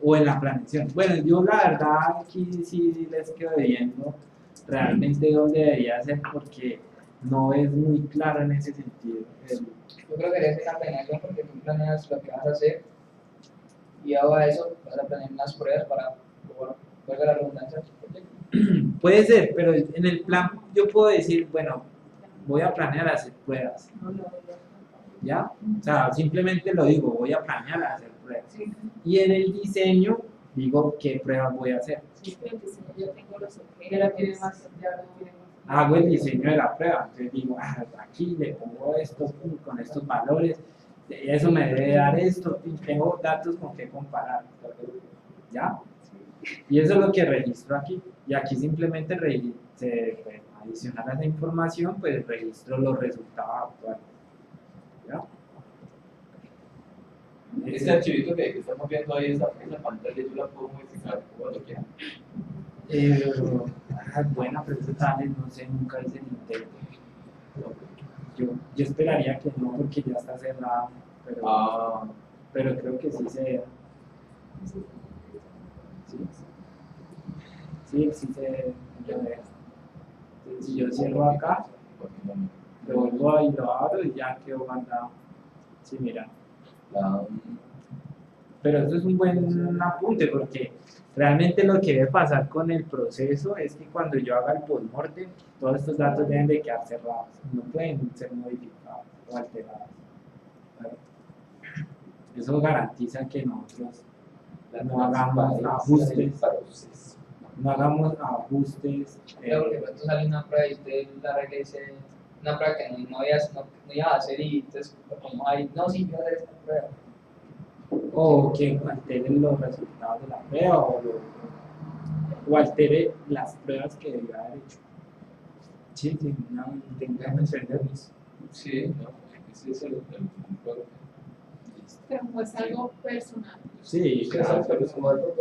S1: O en la planeación. Bueno, yo la verdad aquí sí les quedo viendo realmente dónde debería ser porque no es muy claro en ese sentido.
S3: Yo creo que debe ser la planeación porque tú planeas lo que vas a hacer y dado a eso vas a planear unas pruebas para, valga la redundancia, tu proyecto.
S1: Puede ser, pero en el plan yo puedo decir, bueno, voy a planear hacer pruebas. ¿Ya? O sea, simplemente lo digo, voy a planear hacer pruebas. Y en el diseño digo qué pruebas voy a hacer.
S7: Sí, pero el diseño ya tengo los objetos.
S8: Ya la tiene más, ya lo tiene más.
S1: Hago el diseño de la prueba, entonces digo, aquí le pongo esto con estos valores, eso me debe dar esto, y tengo datos con que comparar, ¿ya? Y eso es lo que registro aquí, y aquí simplemente adicional a esa información, pues registro los resultados actuales, ¿ya?
S4: Este archivito que estamos viendo ahí, esa pantalla, yo la puedo modificar cuando quiera.
S1: Buena pregunta, Alex, no sé, nunca hice el intento. Yo esperaría que no, porque ya está cerrado, pero creo que sí se da. Sí, Sí, existe lo deja. Entonces, si yo cierro acá, lo vuelvo y lo abro y ya quedó guardado. Sí, mira. Pero eso es un buen apunte porque realmente lo que debe pasar con el proceso es que cuando yo haga el postmortem, todos estos datos deben de quedar cerrados, no pueden ser modificados o alterados. ¿Vale? Eso garantiza que nosotros no hagamos ajustes,
S3: Pero porque pronto sale una prueba y usted la regla dice una prueba que no iba a hacer y entonces como hay, no, sí, yo voy a hacer esta prueba.
S1: o que altere los resultados de la prueba o altere las pruebas que debió haber hecho. Sí, sí, no tengamos que entender.
S4: Sí, no, ese es el punto.
S7: Pero como es algo personal.
S1: Sí, claro. O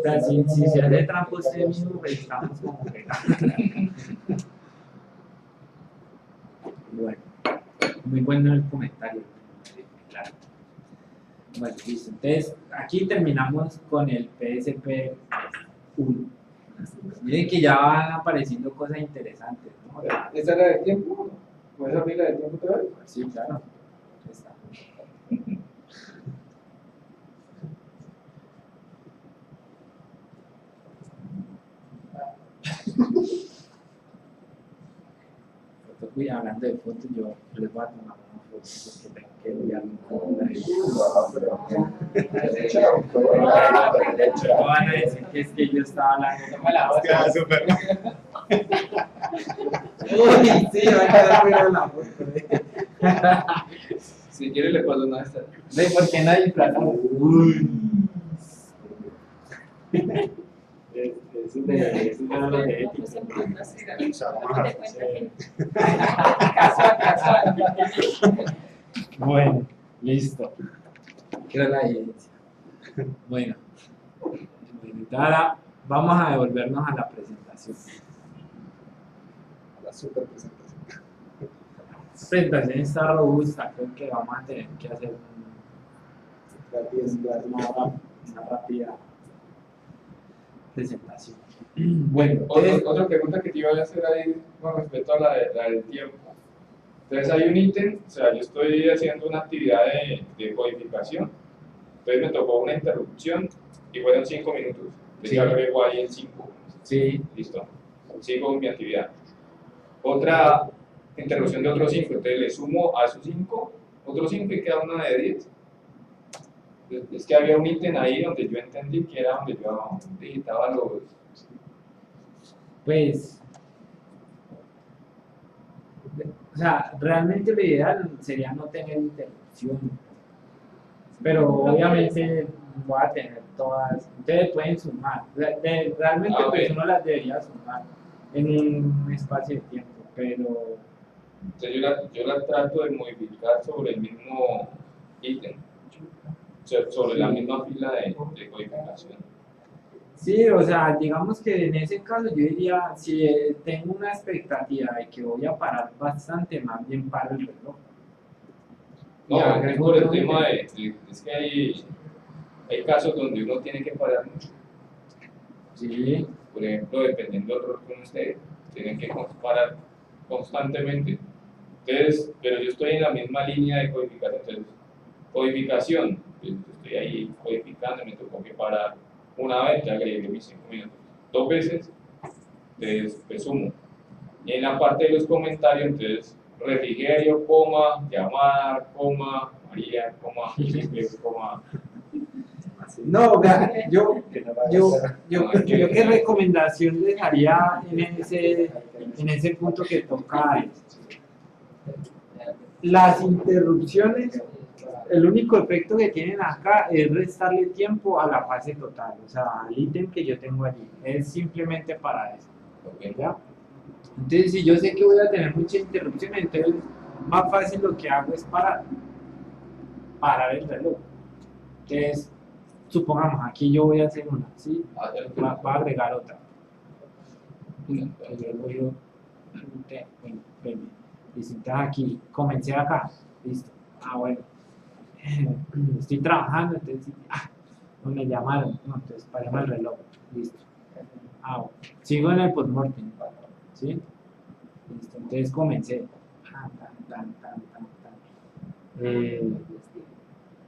S1: sea, si se hace trampa usted mismo, pues estamos como pegados. Bueno, muy bueno el comentario. Claro. Bueno, listo. Entonces, aquí terminamos con el PSP 1. Miren que ya van apareciendo cosas interesantes, ¿no?
S2: ¿Esa era de tiempo? ¿Con esa pila de tiempo todavía?
S1: Sí, claro. Ahí está. Uy, hablando de fotos, yo les voy a tomar una foto porque tengo que enviarme no van a decir que es que yo estaba hablando. No me la voy a
S5: súper.
S1: Uy, sí, va a quedar buena la foto.
S4: Si quiere le paso una de estas.
S1: ¿Ve por qué nadie plata? Uy. Es un de
S7: Pues en
S1: ética.
S7: pronto sí, te cuento que
S1: Bueno, listo. Quiero la evidencia. Bueno, ahora vamos a devolvernos a la presentación.
S5: La super presentación.
S1: La presentación está robusta, creo que vamos a tener que hacer una rápida presentación. Bueno,
S4: Otra pregunta que te iba a hacer ahí con respecto a la del tiempo. Entonces hay un ítem, o sea, yo estoy haciendo una actividad de codificación, entonces me tocó una interrupción y fueron 5 minutos. Entonces
S1: Sí.
S4: ya agrego ahí en 5.
S1: sí,
S4: Listo. Sigo con mi actividad. Otra interrupción de otros 5, entonces le sumo a esos 5, otros 5 y queda una de 10. Es que había un ítem ahí donde yo entendí que era donde yo digitaba los...
S1: pues, o sea, realmente lo ideal sería no tener interrupción, pero obviamente voy a tener todas, ustedes pueden sumar, realmente pues uno las debería sumar en un espacio de tiempo, pero
S4: Entonces yo la trato de modificar sobre el mismo ítem, o sea, sobre la misma fila de codificación.
S1: sí, o sea, digamos que en ese caso yo diría, si tengo una expectativa de que voy a parar bastante, más bien paro el reloj.
S4: No,
S1: Ya,
S4: es por el tema es que hay casos donde uno tiene que parar mucho.
S1: Sí,
S4: Por ejemplo, dependiendo del rol que uno esté, tienen que parar constantemente. Entonces, pero yo estoy en la misma línea de codificación. Entonces, codificación, yo estoy ahí codificando, me tocó que parar una vez, ya agregué mis 5 minutos. 2 veces, entonces resumo. Y en la parte de los comentarios, entonces, refrigerio, coma, llamar, coma, María, coma, Felipe, coma.
S1: no, vea, yo qué recomendación les haría en ese punto que toca esto. Las interrupciones, el único efecto que tienen acá es restarle tiempo a la fase total, o sea, al ítem que yo tengo allí, es simplemente para eso. ¿Ya? Entonces, si yo sé que voy a tener muchas interrupciones, entonces más fácil lo que hago es parar el reloj. Entonces, supongamos, aquí yo voy a hacer una, ¿sí? Va a agregar otra. Listo, entonces aquí, comencé acá, listo. Ah, bueno, estoy trabajando, entonces, no me llamaron, no, entonces paremos el reloj, listo. Sigo en el postmortem, ¿sí? Listo, entonces comencé.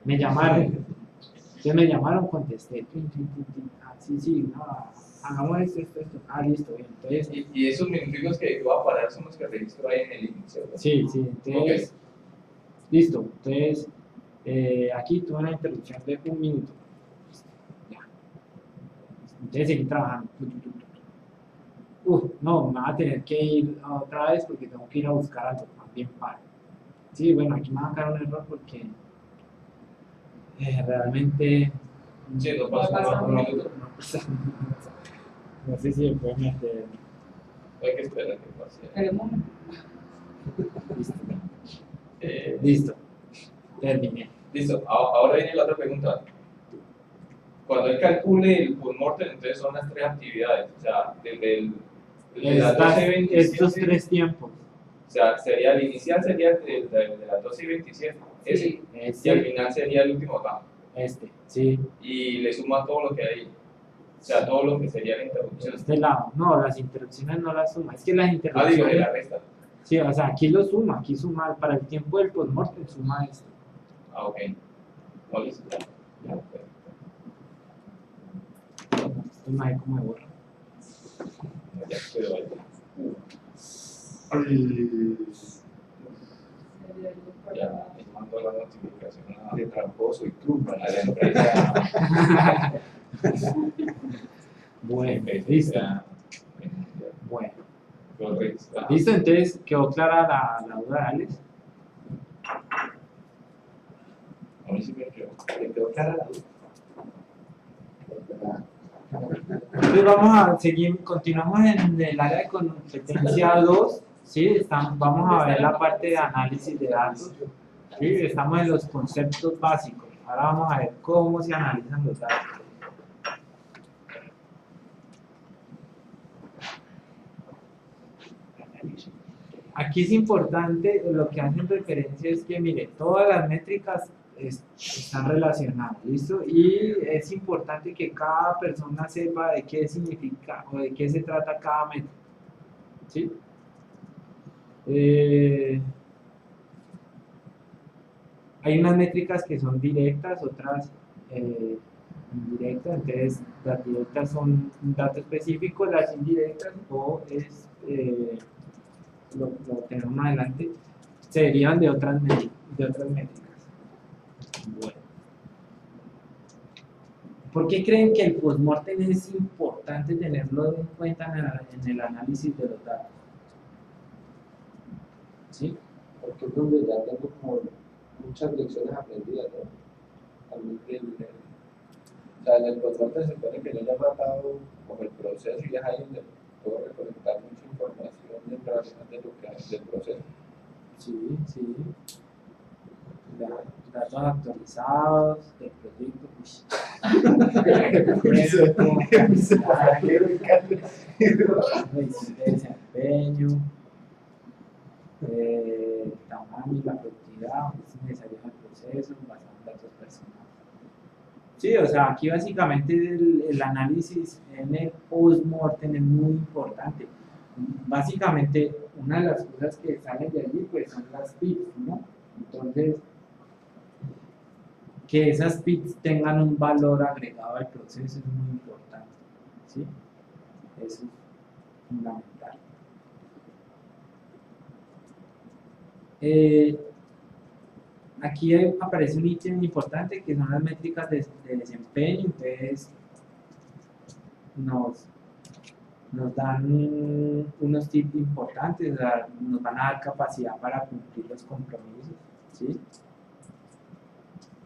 S1: Me llamaron. Entonces me llamaron, contesté. Sí, no, hagamos esto. Listo, bien. Entonces,
S4: Y esos minutos que va a parar son los que registro ahí en el inicio, ¿verdad?
S1: sí, entonces, listo. Entonces, aquí tuve una interrupción de 1 minuto. Ya. Entonces seguí trabajando. No, me va a tener que ir otra vez porque tengo que ir a buscar algo también para. Sí, bueno, aquí me va a caer un error porque realmente
S4: Sí, no pasó un minuto.
S1: no sé si me puede meter.
S4: Hay que esperar que pase.
S8: Esperemos.
S1: Listo. Terminé.
S4: Listo, ahora viene la otra pregunta. Cuando él calcule el postmortem, entonces son las 3 actividades, o sea, desde las 12:27,
S1: Estos 3 tiempos.
S4: o sea, sería el inicial sería de las 12:27, ese, y al final sería el último acá,
S1: Sí.
S4: y le suma todo lo que hay, o sea, todo lo que sería la interrupción.
S1: Este lado, no, las interrupciones no las suma, es que las
S4: Digo, de
S1: interrupciones,
S4: la resta.
S1: sí, o sea, aquí suma, para el tiempo del postmortem suma esto.
S4: Ok. No, listo. Ya, perfecto.
S1: Esto no hay como de borra.
S4: Ya, pero ahí. Ya, les mando la notificación
S5: De tramposo y trumba.
S4: a la empresa.
S1: Bueno, listo.
S4: Ya,
S1: Bueno,
S4: lo registramos.
S1: listo, entonces quedó clara la duda de Alex.
S4: A mí sí me quedó.
S5: Me quedó clara la duda.
S1: Entonces vamos a seguir, continuamos en el área de competencia 2, ¿sí? Vamos a ver la parte de análisis de datos, ¿sí? Estamos en los conceptos básicos, ahora vamos a ver cómo se analizan los datos. Aquí es importante, lo que hacen referencia es que, mire, todas las métricas están relacionadas, ¿listo? Y es importante que cada persona sepa de qué significa o de qué se trata cada métrica, ¿sí? Hay unas métricas que son directas, otras indirectas, entonces las directas son un dato específico, las indirectas o es, lo tenemos más adelante, se derivan de otras métricas. Bueno. ¿Por qué creen que el postmortem es importante tenerlo en cuenta en el análisis de los datos? ¿Sí?
S6: Porque es donde ya tengo como muchas lecciones aprendidas, ¿no?
S5: O sea, en el postmortem se supone que yo ya he matado como el proceso y es ahí donde puedo recolectar mucha información de lo que hay del proceso.
S1: Sí. Datos actualizados del proyecto, desempeño, tamaño, la productividad, es necesario en el proceso, basado en datos personales. Sí, o sea, aquí básicamente el análisis en el post-mortem es muy importante. Básicamente, una de las cosas que salen de allí pues son las PIPs, ¿no? Entonces, que esas PIPs tengan un valor agregado al proceso es muy importante, ¿sí? Eso es fundamental. Aquí aparece un ítem importante que son las métricas de desempeño, entonces nos dan unos tips importantes, o sea, nos van a dar capacidad para cumplir los compromisos, ¿sí?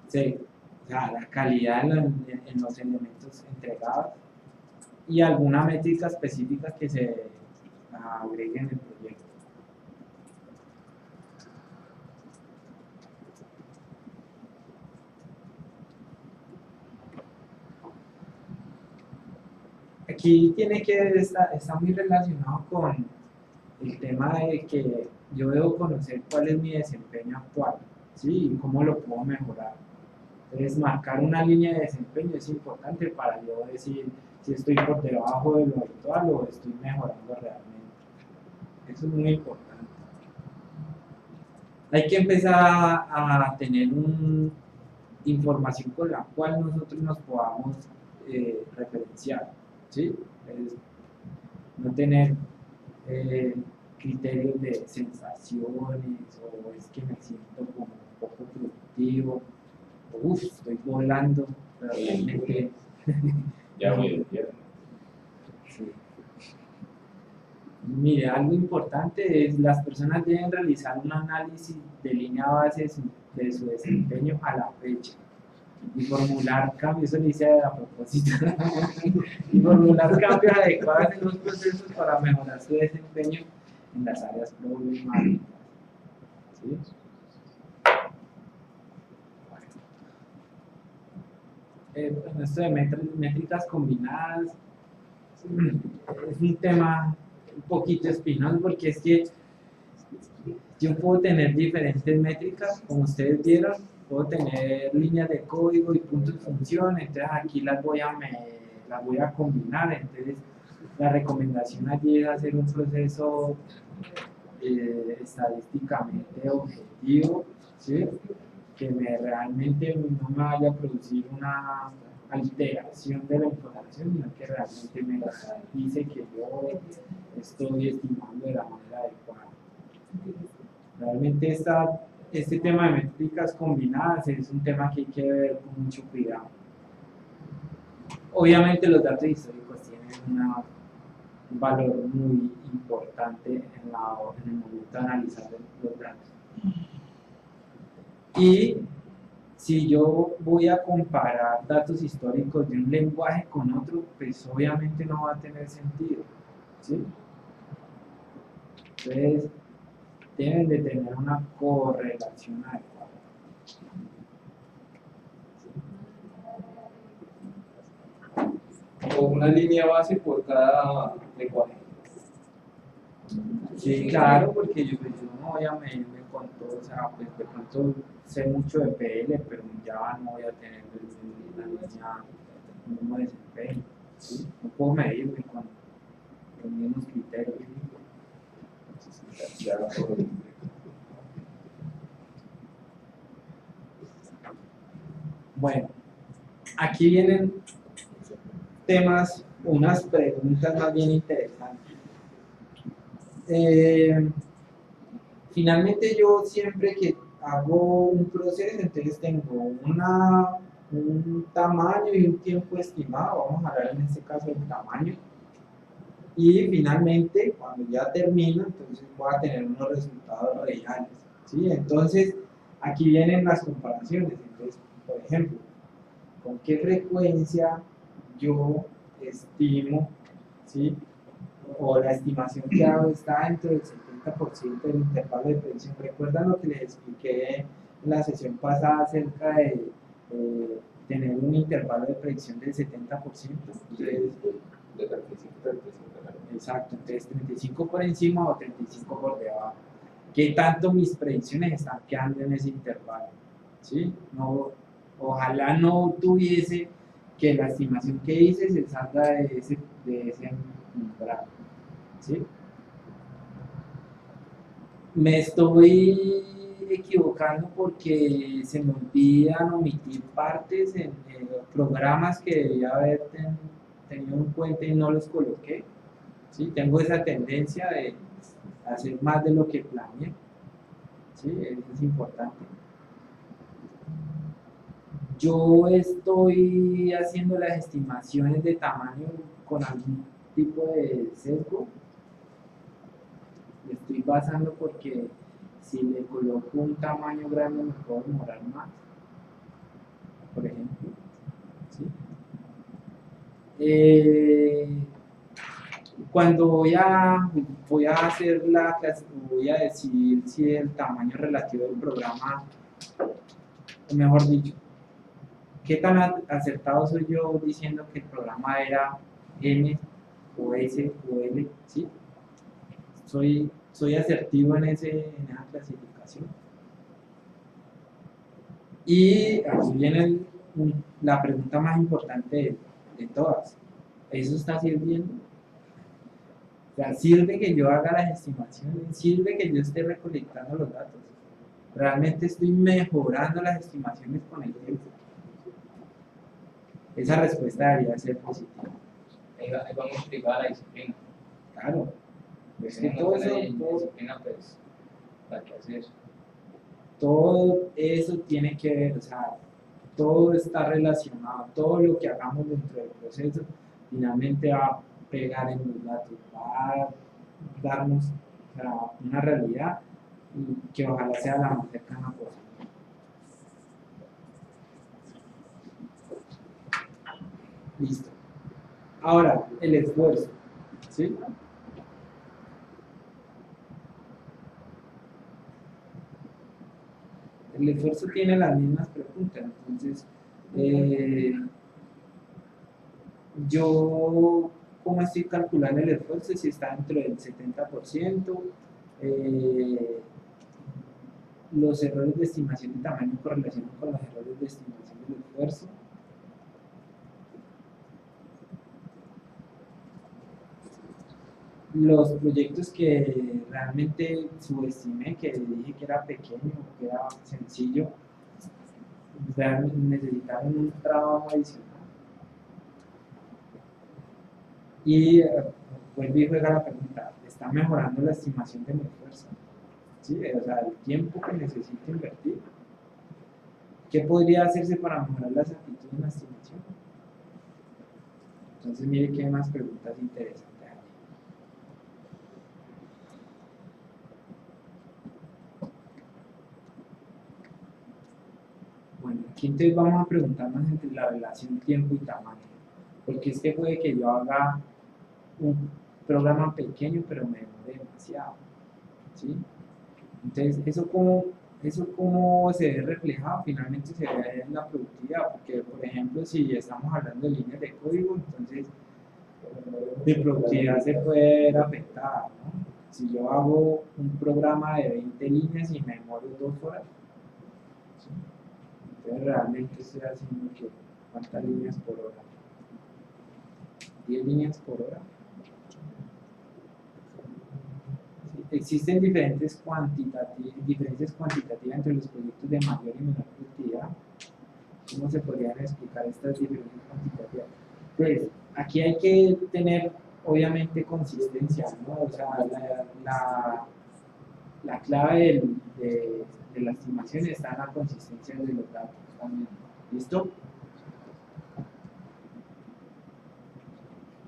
S1: Sí, o sea, la calidad en los elementos entregados y alguna métrica específica que se agregue en el proyecto. Aquí tiene que está muy relacionado con el tema de que yo debo conocer cuál es mi desempeño actual, ¿sí? Y cómo lo puedo mejorar. Entonces, marcar una línea de desempeño es importante para yo decir si estoy por debajo de lo habitual o estoy mejorando realmente. Eso es muy importante. Hay que empezar a tener información con la cual nosotros nos podamos referenciar, ¿sí? No tener criterios de sensaciones o es que me siento como un poco productivo, o estoy volando, pero realmente
S4: Ya voy el viernes.
S1: sí. Mire, algo importante es las personas deben realizar un análisis de línea base de su desempeño a la fecha y formular cambios, eso lo hice a propósito, y formular cambios adecuados en los procesos para mejorar su desempeño en las áreas problemáticas. ¿Sí? Bueno, esto de métricas combinadas es un tema un poquito espinoso porque es que yo puedo tener diferentes métricas, como ustedes vieron, puedo tener líneas de código y puntos de función, entonces aquí las voy a combinar, entonces la recomendación allí es hacer un proceso estadísticamente objetivo, ¿sí? Que realmente no me vaya a producir una alteración de la información, sino que realmente me dice que yo estoy estimando de la manera adecuada. Realmente este tema de métricas combinadas es un tema que hay que ver con mucho cuidado. Obviamente los datos históricos tienen un valor muy importante en el momento de analizar los datos. Y si yo voy a comparar datos históricos de un lenguaje con otro, pues obviamente no va a tener sentido, ¿sí? Entonces, deben de tener una correlación adecuada.
S4: O una línea base por cada lenguaje.
S1: Sí, claro, porque yo no voy a medirme con todo, o sea, pues de pronto sé mucho de PL, pero en Java no voy a tener la línea, el mismo desempeño, ¿sí? No puedo medirme con los mismos criterios. Bueno, aquí vienen temas, unas preguntas más bien interesantes. Finalmente yo siempre que hago un proceso, entonces tengo un tamaño y un tiempo estimado, vamos a hablar en este caso del tamaño, y finalmente cuando ya termino, entonces voy a tener unos resultados reales, ¿sí? Entonces aquí vienen las comparaciones, entonces por ejemplo, ¿con qué frecuencia yo estimo, ¿sí? O la estimación que hago está dentro del 70% del intervalo de predicción? ¿Recuerdan lo que les expliqué en la sesión pasada acerca de tener un intervalo de predicción del 70%? Entonces,
S4: De 35 a 35.
S1: exacto, entonces 35 por encima o 35 por debajo. ¿Qué tanto mis predicciones están quedando en ese intervalo? ¿Sí? No, ojalá no tuviese que la estimación que hice se salga de ese umbral, ¿sí? Me estoy equivocando porque se me olvidan omitir partes en los programas que debía haber tenido en cuenta y no los coloqué, ¿sí? Tengo esa tendencia de hacer más de lo que planeé, ¿sí? Eso es importante. Yo estoy haciendo las estimaciones de tamaño con algún tipo de sesgo. Me estoy basando porque si le coloco un tamaño grande me puedo demorar más, por ejemplo, ¿sí? Cuando voy a hacer voy a decidir si el tamaño relativo del programa, o mejor dicho, ¿qué tan acertado soy yo diciendo que el programa era M o S o L? ¿Sí? ¿Soy asertivo en esa clasificación? Y aquí viene la pregunta más importante de todas. ¿Eso está sirviendo? O sea, ¿sirve que yo haga las estimaciones? ¿Sirve que yo esté recolectando los datos? ¿Realmente estoy mejorando las estimaciones con el tiempo? Esa respuesta debería ser positiva.
S3: Ahí va muy ligada a la disciplina.
S1: Claro. Es que
S3: Tenemos
S1: todo
S3: una
S1: eso,
S3: disciplina, pues, para que hacer eso.
S1: todo eso tiene que ver, o sea, todo está relacionado, todo lo que hagamos dentro del proceso finalmente va a pegar en los datos, va a darnos, o sea, una realidad que ojalá sea la más cercana posible. Listo. Ahora, el esfuerzo, ¿sí? El esfuerzo tiene las mismas preguntas, entonces, yo, ¿cómo estoy calculando el esfuerzo? Si está dentro del 70%, los errores de estimación de tamaño correlacionan con los errores de estimación del esfuerzo. Los proyectos que realmente subestimé, que dije que era pequeño, que era sencillo, realmente necesitaron un trabajo adicional. Y vuelve y juega la pregunta, ¿está mejorando la estimación de mi esfuerzo? ¿Sí? O sea, el tiempo que necesito invertir. ¿Qué podría hacerse para mejorar la exactitud en la estimación? Entonces, mire que hay más preguntas interesantes aquí. Bueno, aquí entonces vamos a preguntarnos entre la relación tiempo y tamaño. Porque es que puede que yo haga un programa pequeño, pero me demore demasiado. ¿Sí? Entonces, ¿eso cómo se ve reflejado? Finalmente se ve en la productividad, porque, por ejemplo, si estamos hablando de líneas de código, entonces mi productividad se puede ver afectada, ¿no? Si yo hago un programa de 20 líneas y me demoro 2 horas, ¿sí? Entonces realmente estoy haciendo que, ¿cuántas líneas por hora? 10 líneas por hora. Existen diferencias cuantitativas entre los proyectos de mayor y menor productividad. ¿Cómo se podrían explicar estas diferencias cuantitativas? Pues aquí hay que tener obviamente consistencia, ¿no? O sea, la clave de la estimación está en la consistencia de los datos también. ¿Listo?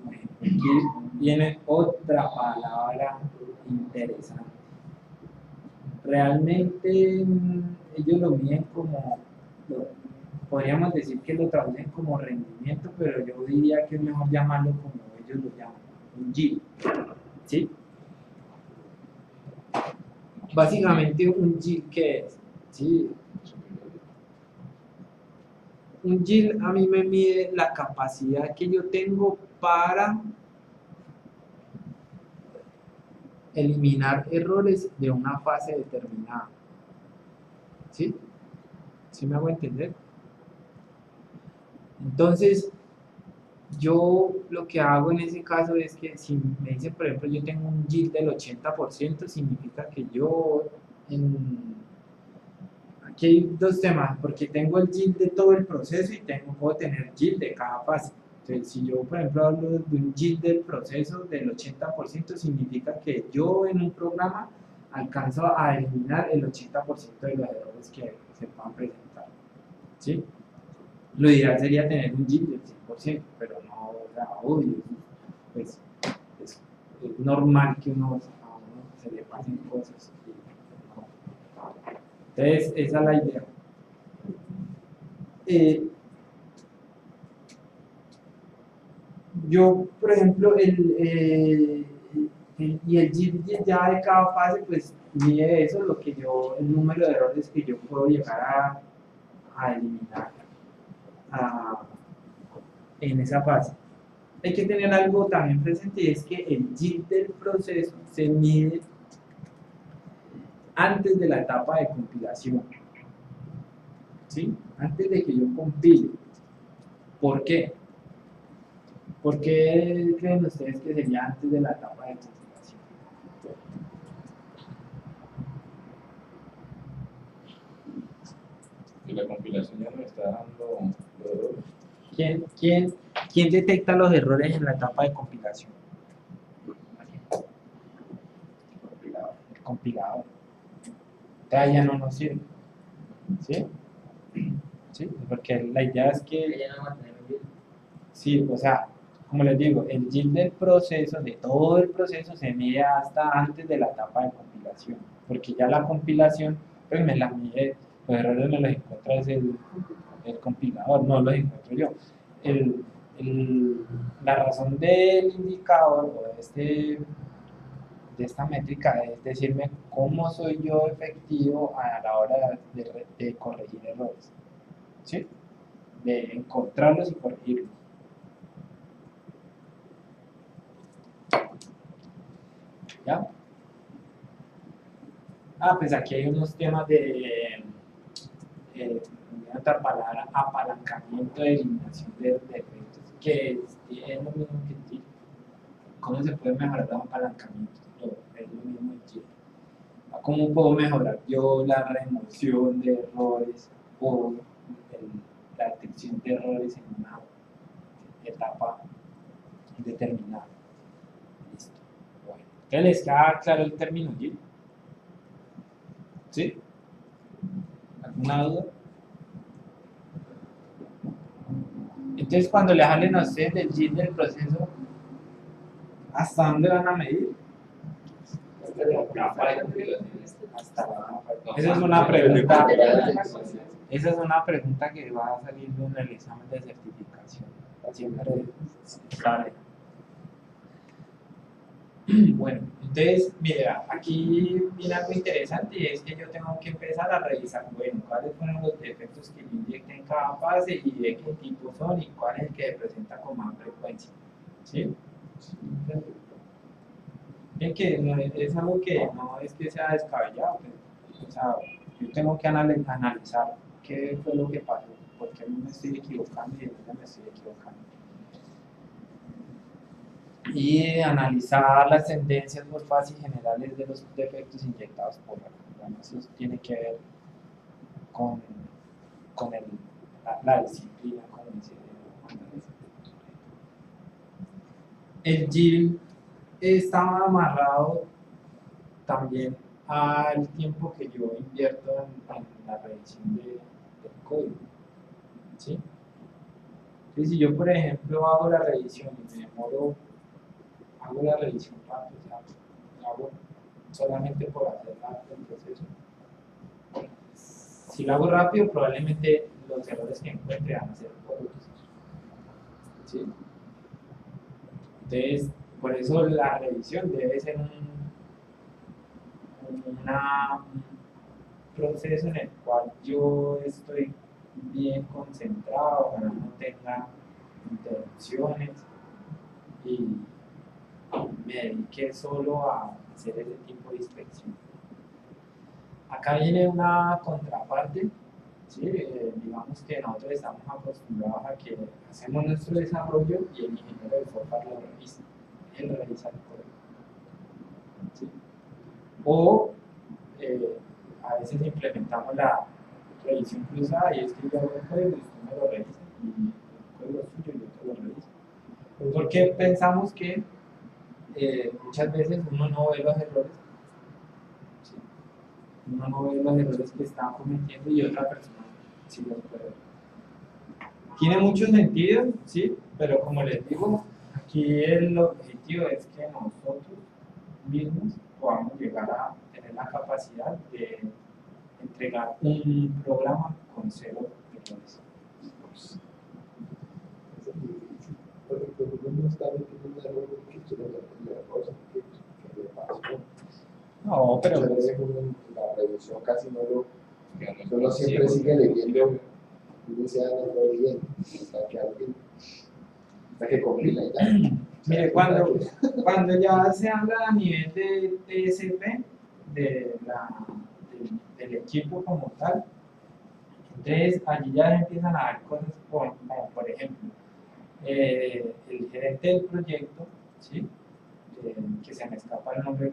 S1: Bueno, aquí viene otra palabra interesante. Realmente ellos lo miden como, podríamos decir que lo traducen como rendimiento, pero yo diría que es mejor llamarlo como ellos lo llaman, un yield, ¿sí? Básicamente un yield, ¿qué es? ¿Sí? Un yield a mí me mide la capacidad que yo tengo para eliminar errores de una fase determinada. ¿Sí? ¿Sí me hago entender? Entonces, yo lo que hago en ese caso es que si me dicen, por ejemplo, yo tengo un yield del 80%, significa que yo aquí hay dos temas, porque tengo el yield de todo el proceso y puedo tener yield de cada fase. Entonces, si yo, por ejemplo, hablo de un yield del proceso del 80%, significa que yo en un programa alcanzo a eliminar el 80% de los errores que se puedan presentar. ¿Sí? Lo ideal sería tener un yield del 100%, pero no, o sea, obvio, pues, es normal que a uno se le pasen cosas. Entonces, esa es la idea. Yo, por ejemplo, y el yield ya de cada fase, pues mide eso, el número de errores que yo puedo llegar a eliminar en esa fase. Hay que tener algo también presente, y es que el yield del proceso se mide antes de la etapa de compilación. ¿sí? Antes de que yo compile. ¿Por qué? ¿Por qué creen ustedes que sería antes de la etapa de compilación?
S4: Y la compilación ya nos está dando los errores.
S1: ¿Quién detecta los errores en la etapa de compilación? El compilador. Entonces ya no nos sirve. ¿Sí? ¿Sí? Porque la idea es que
S3: Ella no va a tener un yield.
S1: sí, o sea, como les digo, el yield del proceso, de todo el proceso, se mide hasta antes de la etapa de compilación, porque ya la compilación, pues me la mide, los errores me los encuentra es el compilador, no los encuentro yo. La razón del indicador o de esta métrica es decirme cómo soy yo efectivo a la hora de corregir errores, ¿sí? De encontrarlos y corregirlos. ¿Ya? Pues aquí hay unos temas de otra palabra, apalancamiento de eliminación de efectos, que es lo mismo que TIL. ¿Cómo se puede mejorar los apalancamientos? Es lo mismo que TIL. ¿Cómo puedo mejorar yo la remoción de errores o la detección de errores en una etapa determinada? Listo. Bueno, entonces les queda claro el término yield. ¿Sí? ¿Alguna duda? Entonces cuando le hablen a ustedes del yield del proceso, ¿hasta dónde van a medir? Hasta la... Esa es una pregunta. Esa es una pregunta que va a salir en el examen de certificación. Siempre sale. Bueno, entonces, mira, aquí viene algo interesante y es que yo tengo que empezar a revisar, bueno, cuáles fueron los defectos que yo inyecté en cada fase y de qué tipo son y cuál es el que se presenta con más frecuencia. ¿Sí? Bien que no, es algo que no es que sea descabellado, o sea, yo tengo que analizar qué fue lo que pasó, por qué me estoy equivocando y de dónde me estoy equivocando. Y analizar las tendencias por fases generales de los defectos inyectados por la computadora. Eso tiene que ver con la disciplina, como dice el yield está amarrado también al tiempo que yo invierto en la revisión del código, ¿sí? Entonces, si yo, por ejemplo, hago la revisión y me demoro, hago la revisión rápido, o sea, la hago solamente por hacer el proceso. Si lo hago rápido, probablemente los errores que encuentre van a ser pocos, ¿sí? Entonces, por eso la revisión debe ser un proceso en el cual yo estoy bien concentrado, para no tenga interrupciones y me dediqué solo a hacer ese tipo de inspección. Acá viene una contraparte, ¿sí? Digamos que nosotros estamos acostumbrados a que hacemos nuestro desarrollo y el ingeniero de software lo revisa, él revisa el código, ¿sí? O a veces implementamos la revisión cruzada y es que yo hago el código y usted me lo revisa y el código es suyo y yo te lo reviso. Porque pensamos que muchas veces uno no ve los errores, ¿sí? Uno no ve los errores que está cometiendo y otra persona sí los puede ver. Tiene mucho sentido, ¿sí? Pero como les digo, aquí el objetivo es que nosotros mismos podamos llegar a tener la capacidad de entregar un programa con 0 errores.
S5: Porque uno está metiendo un error que quiere meterle la cosa que le pasó.
S1: No, pero pues,
S5: La revisión casi no lo. Uno siempre sigue leyendo y dice, no bien, hasta que compila y ya.
S1: mire, cuando ya se habla a nivel de TSP, del equipo como tal, Entonces, allí ya empiezan a ver cosas como por ejemplo, el gerente del proyecto, ¿sí? Que se me escapa el nombre,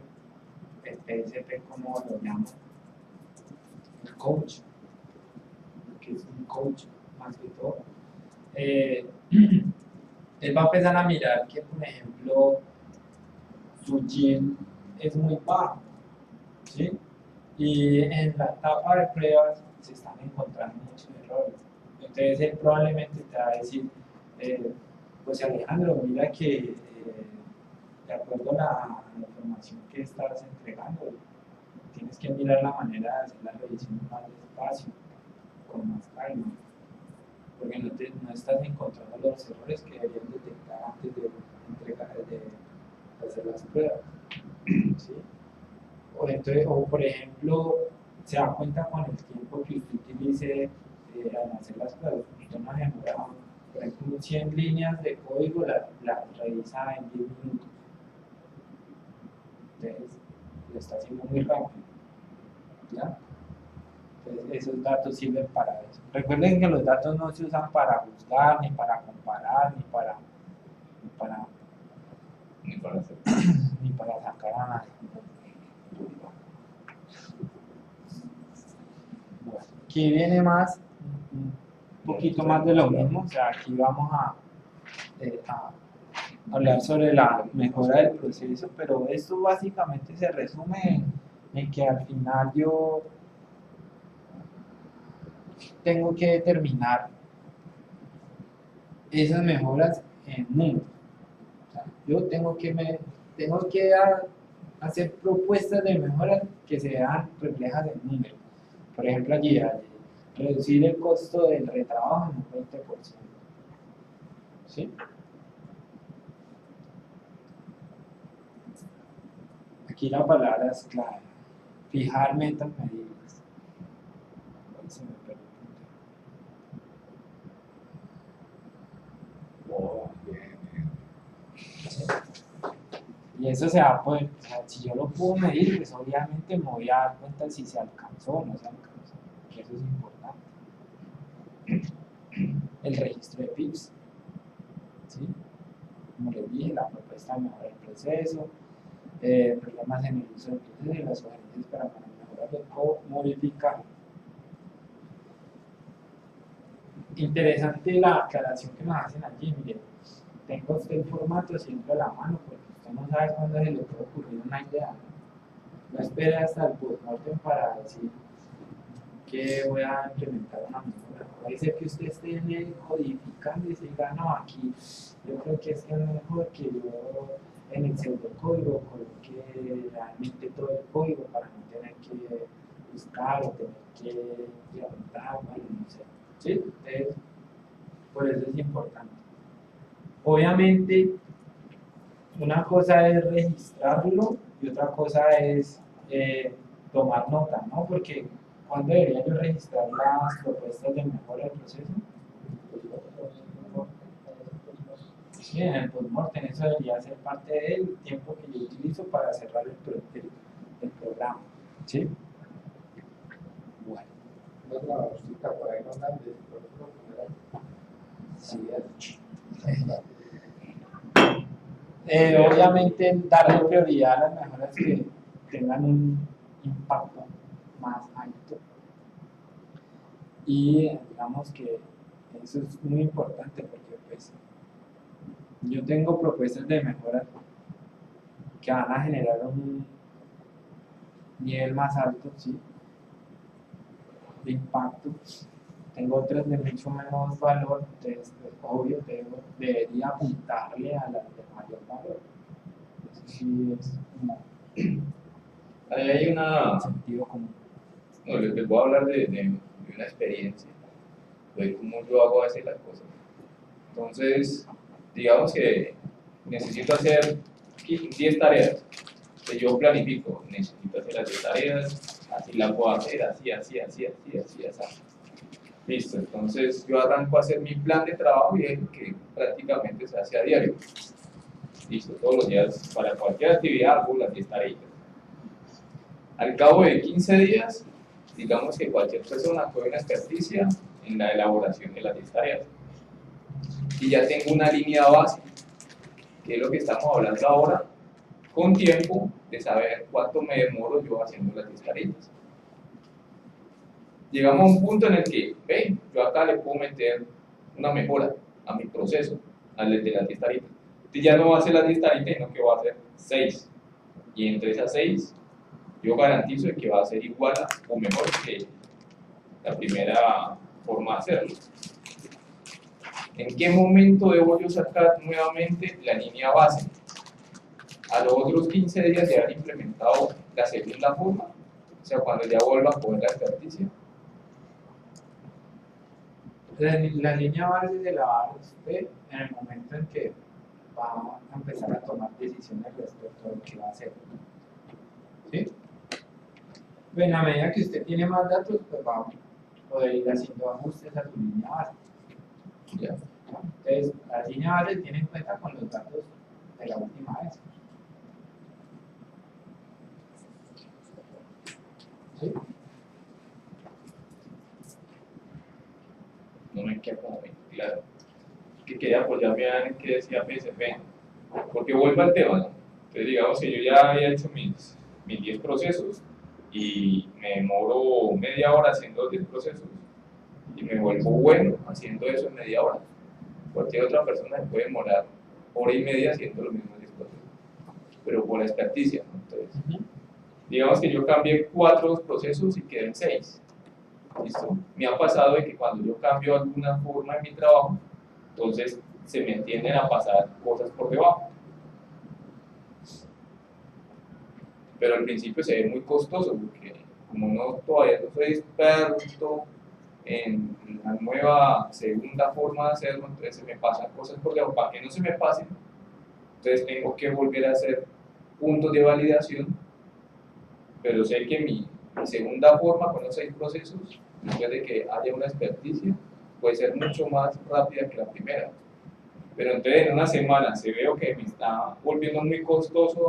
S1: el PSP, como lo llamo, el coach, que es un coach más que todo. Él va a empezar a mirar que, por ejemplo, su yield es muy bajo, ¿sí? Y en la etapa de pruebas se están encontrando muchos errores. Entonces él probablemente te va a decir, pues Alejandro, mira que de acuerdo a la información que estás entregando, tienes que mirar la manera de hacer la revisión más despacio, con más calma, porque no estás encontrando los errores que deberían detectar antes de entregar, de hacer las pruebas, ¿sí? O por ejemplo, se da cuenta con el tiempo que usted utilice al hacer las pruebas. Usted no demora, por ejemplo, 100 líneas de código, la revisa en 10 minutos. Entonces, lo está haciendo muy rápido. ¿Ya? Entonces, esos datos sirven para eso. Recuerden que los datos no se usan para juzgar, ni para comparar, ni para ni para sacar a nadie. Bueno, aquí viene más, un poquito más de lo mismo, o sea, aquí vamos a hablar sobre la mejora del proceso, pero esto básicamente se resume en que al final yo tengo que determinar esas mejoras en números. O sea, yo tengo que hacer propuestas de mejoras que se vean reflejadas en números. Por ejemplo, allí, reducir el costo del retrabajo en un 20%. ¿Sí? Aquí la palabra es clave. Fijar metas medibles. Ahí se me perdió el punto. Y eso se va a poder, o sea, si yo lo puedo medir, pues obviamente me voy a dar cuenta si se alcanzó o no se alcanzó, que eso es importante. El registro de PIPs, ¿sí? Como les dije, la propuesta de mejorar el proceso, problemas en el uso del proceso y las sugerencias para mejorarlo o modificarlo. Interesante la aclaración que nos hacen allí, miren, tenga usted el formato siempre a la mano, porque usted no sabe cuándo se le puede ocurrir una idea, no espere hasta el postmortem para decir que voy a implementar una mejora. Puede ser que usted esté codificando y se diga, no, aquí yo creo que es mejor que yo en el pseudocódigo coloque realmente todo el código para no tener que buscar o tener que preguntar, bueno, no sé. ¿Sí? Entonces, por eso es importante. Obviamente, una cosa es registrarlo y otra cosa es tomar nota, ¿no? Porque ¿cuándo debería yo registrar las propuestas de mejora del proceso? Sí, en el postmortem, eso debería ser parte del tiempo que yo utilizo para cerrar el programa. ¿Sí? Bueno.
S6: Por ahí no dan
S1: de obviamente darle prioridad a las mejoras que tengan un impacto más alto y digamos que eso es muy importante porque pues yo tengo propuestas de mejoras que van a generar un nivel más alto, ¿sí? De impacto. Tengo otras de mucho menos valor, entonces pues, obvio debería apuntarle a las de mayor valor. Eso sí es como
S4: Ahí hay una,
S1: sentido común.
S4: no, les voy a hablar de una experiencia, de cómo yo hago a veces las cosas. Entonces, digamos que necesito hacer 10 tareas, que yo planifico, necesito hacer las 10 tareas, así las puedo hacer, así. Listo, entonces yo arranco a hacer mi plan de trabajo y es que prácticamente se hace a diario. Listo, todos los días, para cualquier actividad hago las 10 tareas. Al cabo de 15 días, digamos que cualquier persona puede una experticia en la elaboración de las 10 tareas. Y ya tengo una línea base, que es lo que estamos hablando ahora, con tiempo de saber cuánto me demoro yo haciendo las 10 tareas. Llegamos a un punto en el que, yo acá le puedo meter una mejora a mi proceso, al de las 10 tareas. Entonces ya no va a ser las 10 tareas, sino que va a ser 6. Y entre esas 6, yo garantizo de que va a ser igual o mejor que la primera forma de hacerlo. ¿En qué momento debo yo sacar nuevamente la línea base? A los otros 15 días de haber implementado la segunda forma, o sea, cuando ya vuelva a poner la experticia.
S1: La línea base se la va a dar usted en el momento en que va a empezar a tomar decisiones respecto a lo que va a hacer. ¿Sí? Bueno, a medida que usted tiene más datos, pues va a poder ir haciendo ajustes a su línea base.
S4: Ya.
S1: Entonces, la línea base tiene en cuenta con los datos de la última vez. ¿Sí?
S4: No me queda como bien claro. Que quería apoyarme a en que decía PSP. Porque vuelvo al tema, ¿no? Entonces, digamos que yo ya había hecho mis 10 procesos y me demoro media hora haciendo los 10 procesos y me vuelvo bueno haciendo eso en media hora. Cualquier otra persona se puede demorar hora y media haciendo los mismos 10 procesos, pero por experticia, ¿no? Entonces, digamos que yo cambié 4 procesos y quedé en 6. ¿Listo? Me ha pasado de que cuando yo cambio alguna forma en mi trabajo, entonces se me tienden a pasar cosas por debajo. Pero al principio se ve muy costoso porque como no todavía no soy experto en la nueva segunda forma de hacerlo, entonces se me pasan cosas por debajo. Para que no se me pasen, entonces tengo que volver a hacer puntos de validación, pero sé que mi segunda forma con los 6 procesos, después de que haya una experticia, puede ser mucho más rápida que la primera. Pero entonces en una semana se veo que me está volviendo muy costoso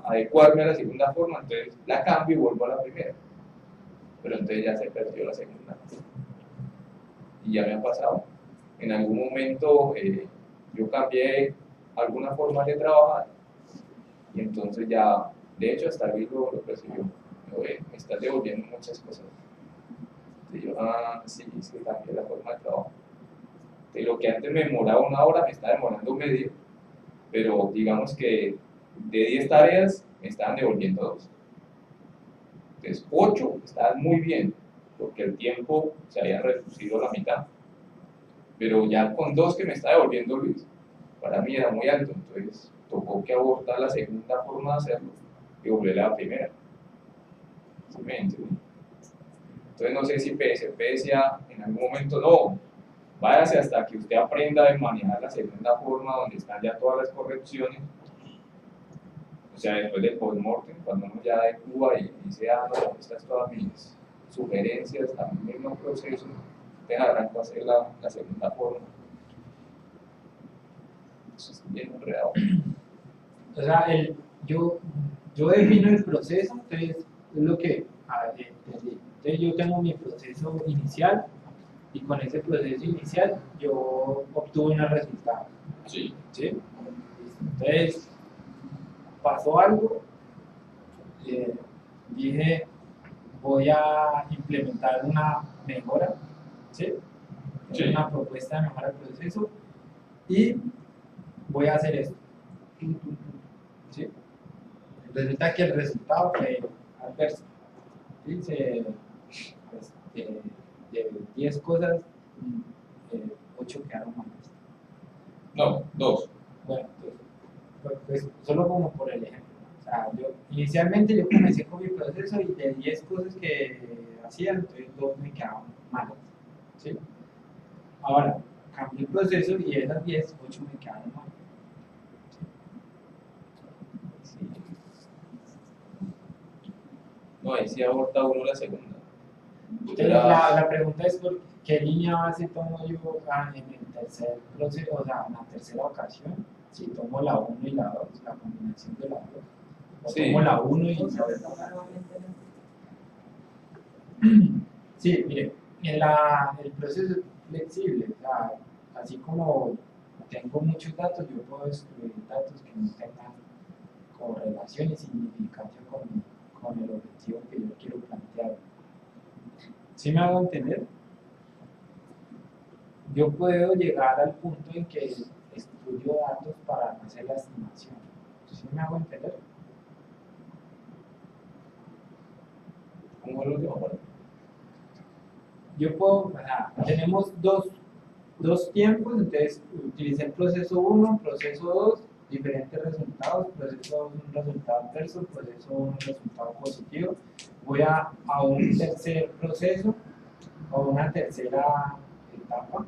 S4: adecuarme a la segunda forma, entonces la cambio y vuelvo a la primera. Pero entonces ya se perdió la segunda. Y ya me ha pasado. En algún momento yo cambié alguna forma de trabajar y entonces ya, de hecho hasta Luis lo percibió. Me está devolviendo muchas cosas. Y yo, sí, cambié la forma de trabajo. De lo que antes me demoraba una hora, me está demorando media, pero digamos que de 10 tareas me estaban devolviendo 2. Entonces 8 estaban muy bien, porque el tiempo se había reducido a la mitad. Pero ya con 2 que me está devolviendo Luis, para mí era muy alto, entonces tocó que abortar la segunda forma de hacerlo y volver a la primera. ¿Sí me entienden? Entonces no sé si PSP decía en algún momento, no, váyase hasta que usted aprenda a manejar la segunda forma donde están ya todas las correcciones. O sea, después del post-mortem, cuando uno ya decúa y dice, no, estas todas mis sugerencias a mi mismo proceso, te arranco a hacer la segunda forma. Eso es bien enredado.
S1: O sea, yo defino el proceso, entonces es lo que entendí. Entonces yo tengo mi proceso inicial y con ese proceso inicial yo obtuve unos resultados.
S4: Sí.
S1: ¿Sí? Entonces pasó algo, dije voy a implementar una mejora, ¿sí?
S4: Sí.
S1: Una propuesta de mejora del proceso y voy a hacer esto. ¿Sí? Resulta que el resultado fue adverso. ¿Sí? De 10 cosas, 8 quedaron malas.
S4: No, 2.
S1: Bueno, pues solo como por el ejemplo. O sea, inicialmente yo comencé con mi proceso y de 10 cosas que hacía, entonces 2 me quedaban malas. ¿Sí? Ahora, cambié el proceso y de esas 10, 8 me quedaron malas.
S4: Sí. No, ahí sí aborta uno la segunda.
S1: Entonces, la pregunta es por qué línea base tomo yo en el tercer proceso, o sea, en la tercera ocasión, si tomo la 1 y la 2, la combinación de las dos, o
S4: Sí.
S1: tomo la 1 y la 2. Sí, mire, el proceso es flexible, o sea, así como tengo muchos datos, yo puedo excluir datos que no tengan correlación y significancia con el objetivo que yo quiero plantear. ¿Sí me hago entender? Yo puedo llegar al punto en que excluyo datos para hacer la estimación. ¿Sí me hago entender?
S4: ¿Cómo es lo último parte?
S1: Yo puedo, o sea, tenemos dos tiempos, entonces utilicé el proceso 1, proceso 2, diferentes resultados, proceso 2 un resultado adverso, proceso 1 un resultado positivo. Voy a un tercer proceso o una tercera etapa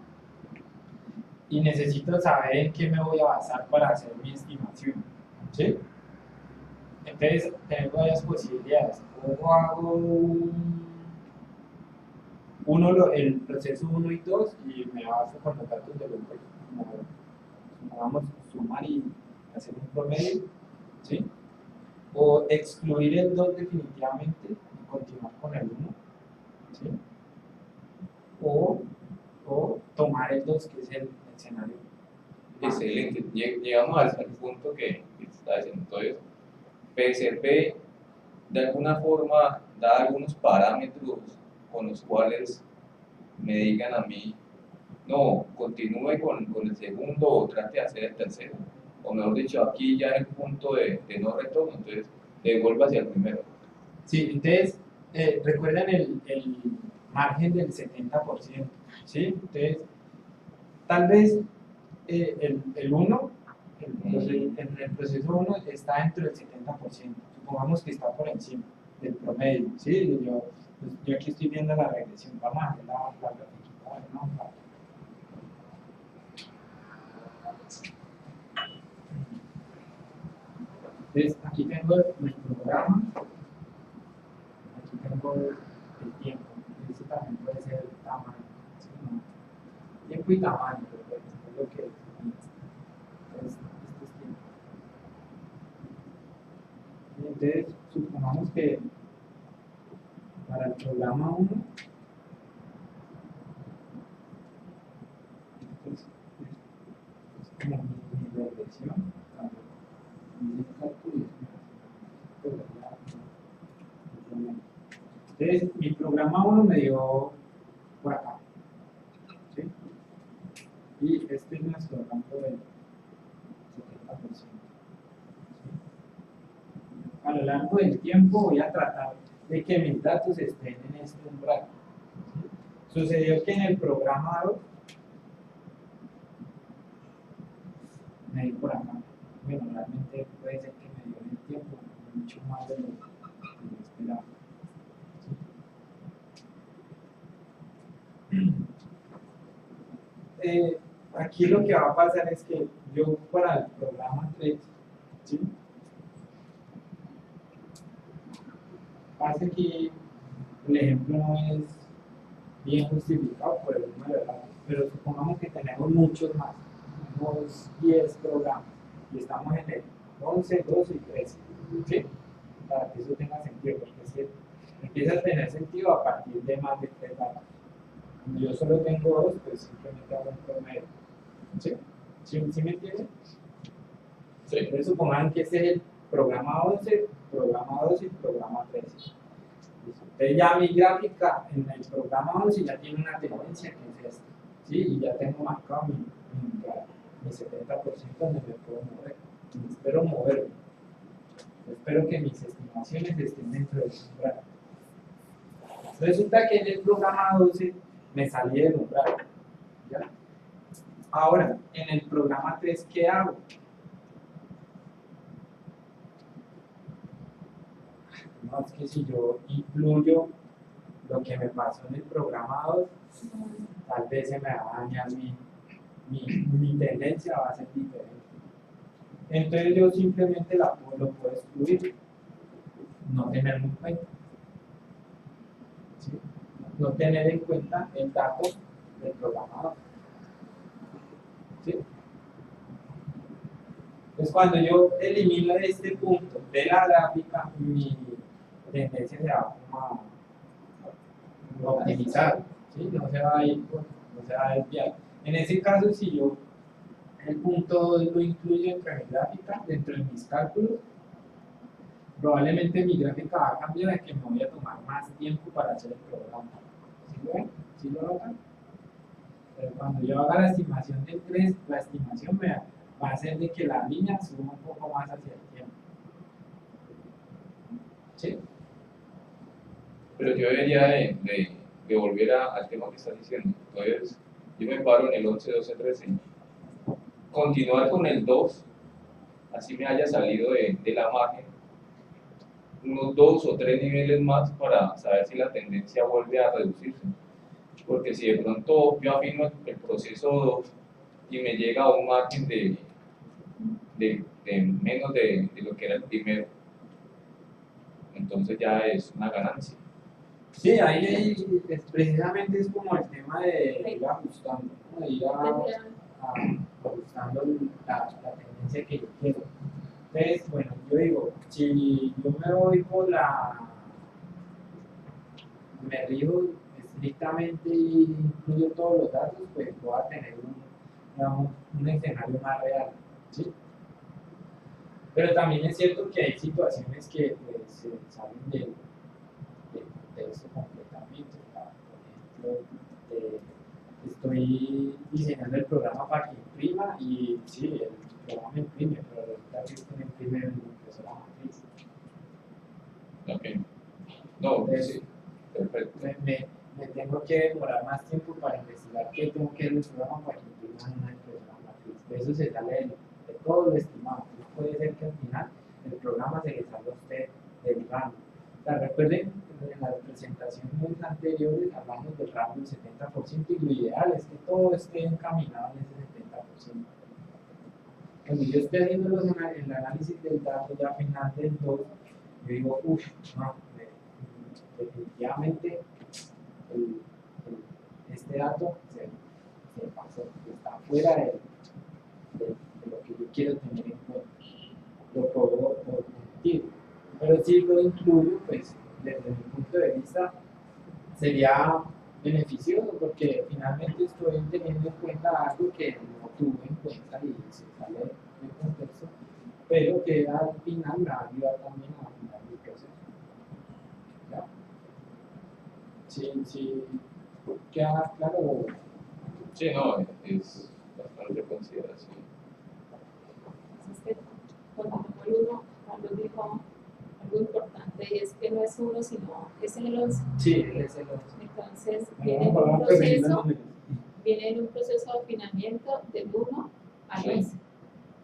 S1: y necesito saber en qué me voy a basar para hacer mi estimación. ¿Sí? Entonces, tenemos varias posibilidades. ¿Cómo hago el proceso 1 y 2 y me baso con los datos de los dos? Como vamos a sumar y hacer un promedio, ¿sí? O excluir el 2 definitivamente y continuar con el 1, ¿sí? O tomar el 2, que es el escenario.
S4: Excelente. Llegamos al punto que está diciendo. Entonces, PSP de alguna forma da algunos parámetros con los cuales me digan a mí, no, continúe con el segundo o trate de hacer el tercero. O mejor dicho, aquí ya es el punto de no retorno, entonces devuelva hacia el primero.
S1: Sí, entonces, recuerden el margen del 70%, ¿sí? Entonces, tal vez el 1, el proceso 1 está dentro del 70%, supongamos que está por encima del promedio, ¿sí? Yo aquí estoy viendo la regresión, vamos a hacer la grafiquita, ¿no? Entonces, aquí tengo el programa, aquí tengo el tiempo, ese también puede ser el tamaño, ¿sí? ¿No? Tiempo y tamaño, pero es lo que entonces, esto es tiempo. Y entonces, supongamos que para el programa 1, esto es como mi regresión, mi cálculo entonces, mi programa 1 me dio por acá, ¿sí? Y este es nuestro rango del 70%. ¿Sí? A lo largo del tiempo voy a tratar de que mis datos estén en este umbral. ¿Sí? Sucedió que en el programa 2 me dio por acá. Bueno, realmente puede ser que me dio en el tiempo mucho más de lo que esperaba. Aquí lo que va a pasar es que yo para el programa 3, ¿sí? Pasa que el ejemplo no es bien justificado por el número de datos, pero supongamos que tenemos muchos más, tenemos 10 programas y estamos en el 11, 12 y 13, ¿sí? Para que eso tenga sentido, porque es que empieza a tener sentido a partir de más de 3 datos. Como yo solo tengo 2, pues simplemente hago un promedio. ¿Sí? ¿Sí me entienden? Sí. Entonces supongan que ese es el programa 11, programa 12 y programa 13. Entonces ya mi gráfica en el programa 11 ya tiene una tendencia que es esta, ¿sí? Y ya tengo marcado mi 70% donde me puedo mover. Y espero moverme. Espero que mis estimaciones estén dentro del umbral. Resulta que en el programa 12 me salí del umbral. ¿Ya? Ahora, en el programa 3, ¿qué hago? No, es que si yo incluyo lo que me pasó en el programa 2, tal vez se me va a dañar mi tendencia va a ser diferente. Entonces yo simplemente lo puedo excluir, no tenerlo en cuenta. ¿Sí? No tener en cuenta el dato del programa 2. ¿Sí? Entonces cuando yo elimino este punto de la gráfica, mi tendencia se va optimizar, ¿sí? No se va a ir, no se va a desviar. En ese caso, si yo el punto 2 lo incluyo entre mi gráfica, dentro de mis cálculos, probablemente mi gráfica va a cambiar de que me voy a tomar más tiempo para hacer el programa. ¿Sí lo ven? ¿Sí lo notan? Pero cuando yo haga la estimación del 3, la estimación me va a hacer de que la línea suba un poco más hacia el tiempo. ¿Sí?
S4: Pero yo debería de volver al tema que estás diciendo. Entonces, yo me paro en el 11, 12, 13. Continuar con el 2, así me haya salido de la margen, unos 2 o 3 niveles más para saber si la tendencia vuelve a reducirse. Porque si de pronto yo afino el proceso 2 y me llega a un margen de menos de lo que era el primero, entonces ya es una ganancia.
S1: Sí, ahí precisamente es como el tema de ir ajustando, ¿no? De ir ajustando la tendencia que yo quiero. Entonces, bueno, yo digo, si yo me voy por me rijo estrictamente y incluyo todos los datos, pues voy a tener digamos, un escenario más real, ¿sí? Pero también es cierto que hay situaciones que pues, se salen del contexto completamente. Por ejemplo, estoy diseñando el programa para que imprima y sí, el programa imprime, pero resulta que esto no imprime en la impresora matriz.
S4: Ok. No, sí, perfecto.
S1: Me tengo que demorar más tiempo para investigar qué tengo que hacer el programa para que imprima en una impresora matriz. De eso se sale de todo lo estimado. Entonces puede ser que al final el programa se le salga a usted del rango. O sea, recuerden, en las presentaciones anteriores hablamos del rango del 70% y lo ideal es que todo esté encaminado en ese 70%. Cuando yo esté haciendo el análisis del dato ya final del 2, yo digo, uff, no, definitivamente este dato se pasó, está fuera de lo que yo quiero tener en cuenta. Lo puedo omitir. Pero si lo incluyo, pues desde mi punto de vista sería beneficioso porque finalmente estoy teniendo en cuenta algo que no tuve en cuenta y se sale del contexto, pero que al final me va a ayudar también a afinar mi proceso. ¿Ya? Sí, queda claro.
S4: Sí, no, es bastante consideración.
S7: Es que cuando tomó el 1, Carlos dijo algo importante y es que no es 1, sino es el 11.
S1: Sí, es el 11.
S7: Entonces,
S1: Bueno,
S7: viene en un proceso de afinamiento del 1 al 11.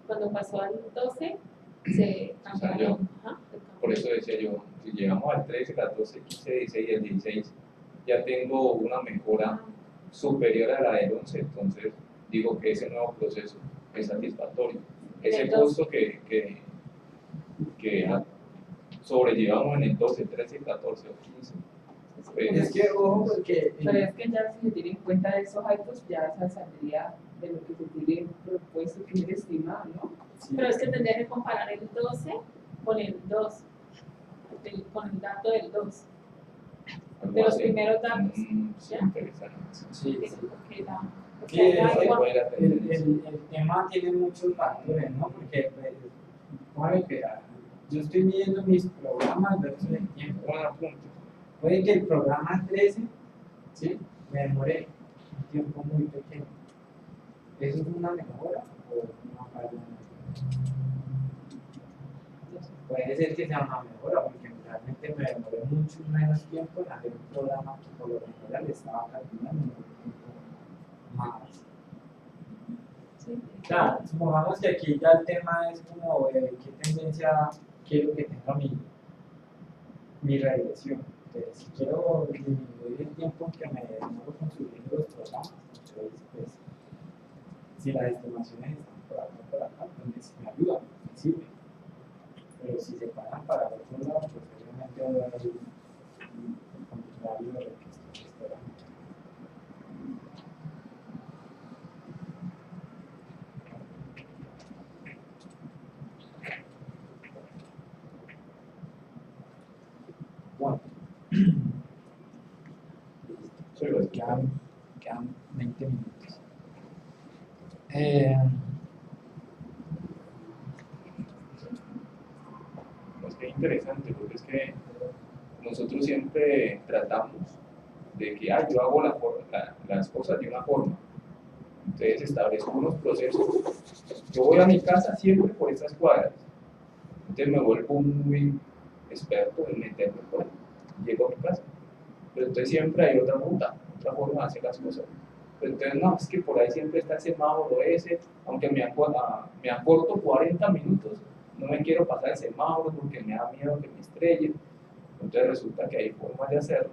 S7: Cuando pasó al 12, se cambió.
S4: Por eso decía yo, si llegamos al 13, 14, 15, 16 y el 16, ya tengo una mejora superior a la del 11, entonces digo que ese nuevo proceso es satisfactorio. Ese costo que sobrellevamos en el 12, 13, 14 o 15.
S1: Es que, ojo, porque.
S8: Pero es que ya si se tiene en cuenta esos altos, ya se saldría de lo que se tiene propuesto, que es estimado, ¿no?
S1: Sí.
S7: Pero es que tendría que comparar el 12 con el 2, con el dato del 2. De los primeros datos.
S4: Sí, interesante.
S1: Sí, sí.
S7: Porque
S1: Sí, el tema tiene muchos factores, ¿no? Porque, pues, yo estoy midiendo mis programas versus el tiempo. Puede que el programa 13, ¿sí? Me demore un tiempo muy pequeño. ¿Eso es una mejora o una falla? Puede ser que sea una mejora, porque realmente me demoré mucho menos tiempo en hacer un programa que por lo general estaba calculando un tiempo más.
S7: Sí.
S1: Claro, supongamos que aquí ya el tema es como qué tendencia quiero que tenga mi regresión. Entonces, si quiero disminuir el tiempo en que me demoro construyendo los programas, entonces, pues, si las estimaciones están por acá, pues me ayudan, me sirven. Pero si se paran para el otro lado, pues obviamente va a haber un contrario de lo que estoy esperando. Bueno,
S4: Pero
S1: quedan 20 minutos.
S4: Pues qué interesante, porque es que nosotros siempre tratamos de que yo hago las cosas de una forma. Entonces establezco unos procesos. Yo voy a mi casa siempre por estas cuadras. Entonces me vuelvo muy experto en meterme por ahí. Llego a mi casa. Pero entonces siempre hay otra ruta, otra forma de hacer las cosas. Pero entonces no, es que por ahí siempre está el semáforo ese, aunque me acorto 40 minutos, no me quiero pasar el semáforo porque me da miedo que me estrelle. Entonces resulta que hay formas de hacerlo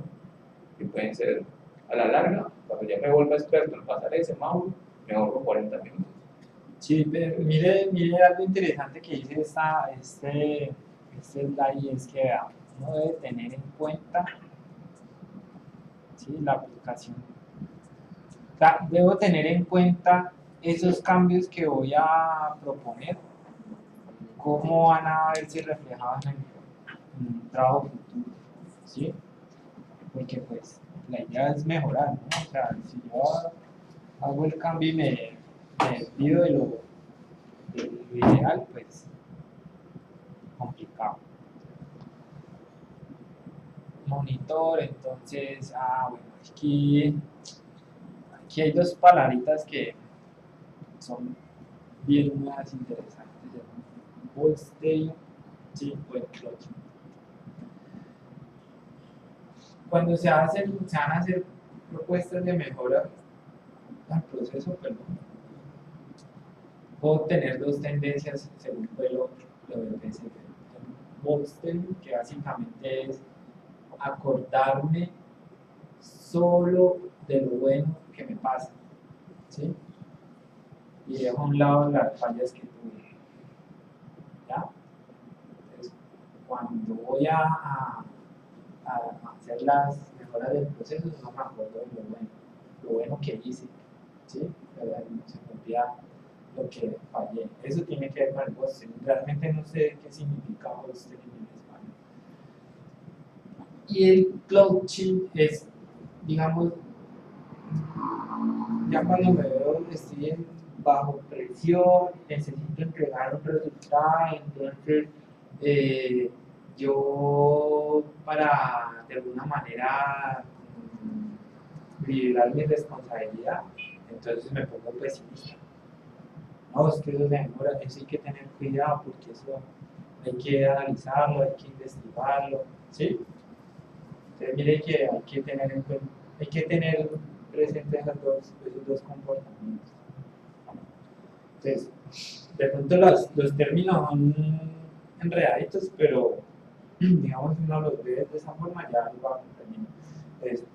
S4: que pueden ser a la larga, cuando ya me vuelva experto en pasar el semáforo, me ahorro 40 minutos.
S1: Sí, pero mire algo interesante que dice este slide, es que uno debe tener en cuenta, ¿sí?, la aplicación. O sea, debo tener en cuenta esos cambios que voy a proponer, cómo van a verse reflejados en un trabajo futuro, ¿sí? Porque pues la idea es mejorar, ¿no? O sea, si yo hago el cambio y me despido de lo ideal, pues complicado. Monitor, entonces, bueno, aquí hay dos palabritas que son bien más interesantes, bolstering, sí, o el clutch. Cuando se van a hacer propuestas de mejora al proceso, perdón, puedo tener dos tendencias según lo del PSP. Bolstering, que básicamente es acordarme solo de lo bueno que me pasa, ¿sí? Y dejo a un lado las fallas que tuve, ¿ya? Entonces, cuando voy a hacer las mejoras del proceso, no me acuerdo de lo bueno que hice, ¿sí? Pero se me olvida lo que fallé. Eso tiene que ver con el bolstering. Realmente no sé qué significa bolstering en español. Y el coaching es, digamos, ya cuando me veo, estoy bajo presión, necesito entregar un resultado, entonces yo para de alguna manera liberar mi responsabilidad, entonces me pongo pesimista. No, es que eso se demora, eso hay que tener cuidado porque eso hay que analizarlo, hay que investigarlo, ¿sí? Entonces mire que hay que tener en cuenta, hay que tener presentes esos dos comportamientos. Entonces, de pronto los términos son enredaditos, pero digamos si uno los ve de esa forma ya lo va comprendiendo. Entonces,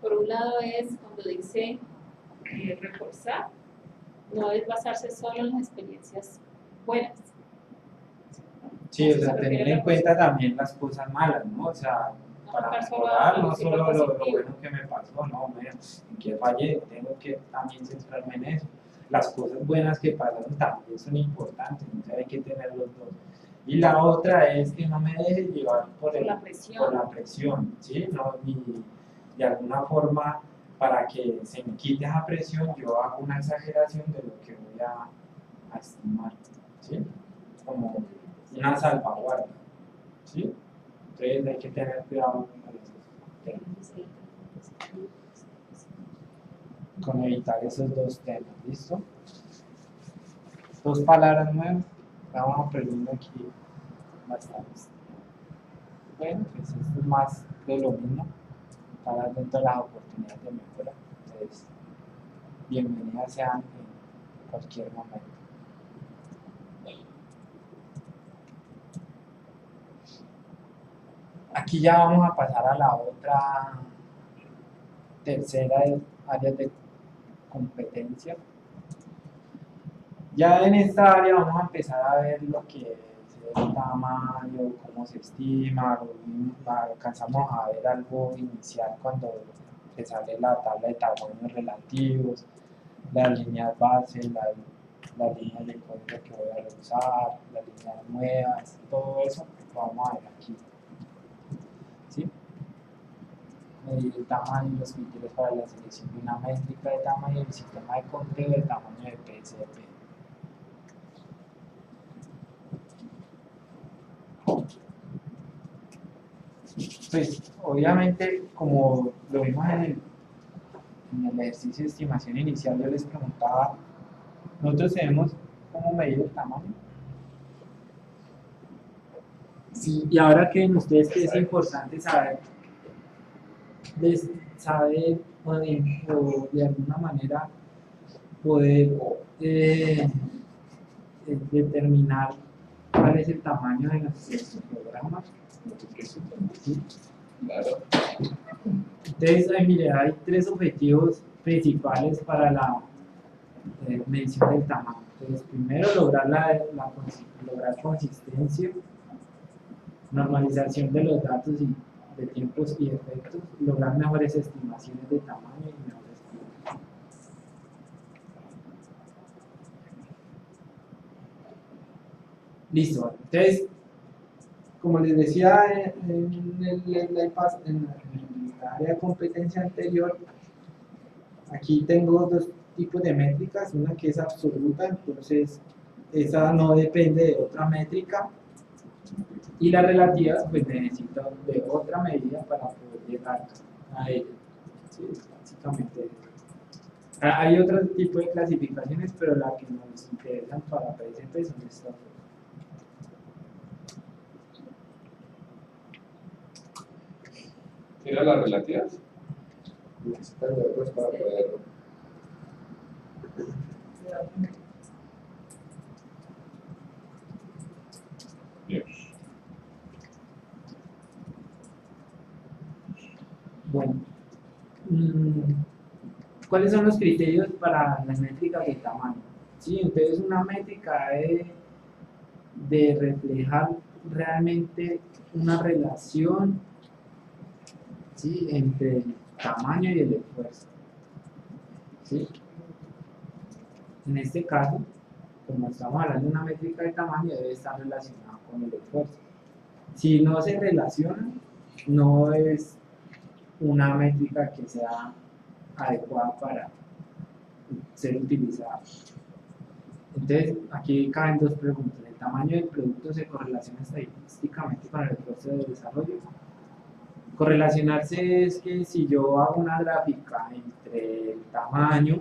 S7: Por un lado es cuando dice reforzar, no es basarse solo en las experiencias buenas.
S1: sí, o sea, tener en cuenta también las cosas malas, ¿no? O sea, para mejorar, no solo lo bueno que me pasó, no, en qué fallé, tengo que también centrarme en eso. Las cosas buenas que pasaron también son importantes, entonces hay que tener los dos. Y la otra es que no me deje llevar por la presión, ¿sí? No, ni de alguna forma, para que se me quite esa presión, yo hago una exageración de lo que voy a estimar, ¿sí? Como una salvaguarda, ¿sí? Entonces hay que tener cuidado con evitar esos dos temas, ¿listo? Dos palabras nuevas, vamos aprendiendo aquí bastante. Bueno, pues esto es más de lo mismo, para dentro de las oportunidades de mejora. Entonces, bienvenidas sean en cualquier momento. Aquí ya vamos a pasar a la otra tercera área de competencia. Ya en esta área vamos a empezar a ver lo que es el tamaño, cómo se estima, alcanzamos a ver algo inicial cuando te sale la tabla de tamaños relativos, las líneas base, las líneas de código que voy a reusar, las líneas nuevas, todo eso lo vamos a ver aquí. ¿Sí? medir el tamaño y los criterios para la selección de una métrica de tamaño y el sistema de conteo de tamaño de PSP. Pues obviamente, como lo vimos en el ejercicio de estimación inicial, yo les preguntaba, nosotros sabemos cómo medir el tamaño. Sí, y ahora que ustedes que es importante saber, o de alguna manera poder determinar cuál es el tamaño de nuestros programas. ¿Sí?
S4: Claro.
S1: Entonces, mire, hay tres objetivos principales para la medición del tamaño. Entonces, primero, lograr consistencia, normalización de los datos y de tiempos y efectos, lograr mejores estimaciones de tamaño y mejores tiempos. Listo, entonces, como les decía en la área de competencia anterior, aquí tengo dos tipos de métricas, una que es absoluta, entonces esa no depende de otra métrica, y las relativas pues necesito de otra medida para poder llegar a ella. ¿Sí? Básicamente hay otro tipo de clasificaciones, pero las que nos interesan para PSP son estas.
S4: ¿Era las relativas?
S5: Necesitan de otros para poder.
S4: Bien.
S1: Bueno, ¿cuáles son los criterios para las métricas de tamaño? Sí, entonces una métrica de reflejar realmente una relación, ¿sí?, entre el tamaño y el esfuerzo. ¿Sí? En este caso, como estamos hablando de una métrica de tamaño, debe estar relacionada con el esfuerzo. Si no se relaciona, no es una métrica que sea adecuada para ser utilizada. Entonces, aquí caben dos preguntas. ¿El tamaño del producto se correlaciona estadísticamente con el esfuerzo de desarrollo? Correlacionarse es que si yo hago una gráfica entre el tamaño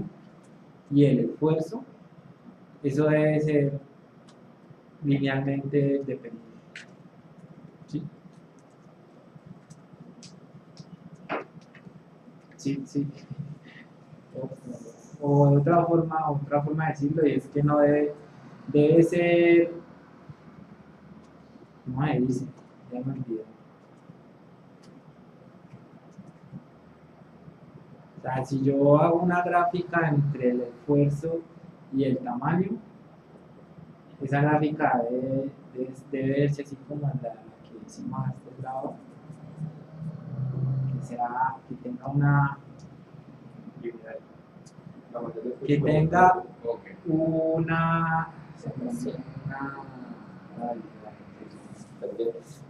S1: y el esfuerzo, eso debe ser linealmente dependiente. ¿Sí? Sí, sí. O de otra forma de decirlo, y es que no debe ser, ¿cómo se dice? Ya me olvidé. O sea, si yo hago una gráfica entre el esfuerzo y el tamaño, esa gráfica debe verse así como la que hicimos a este lado, que tenga una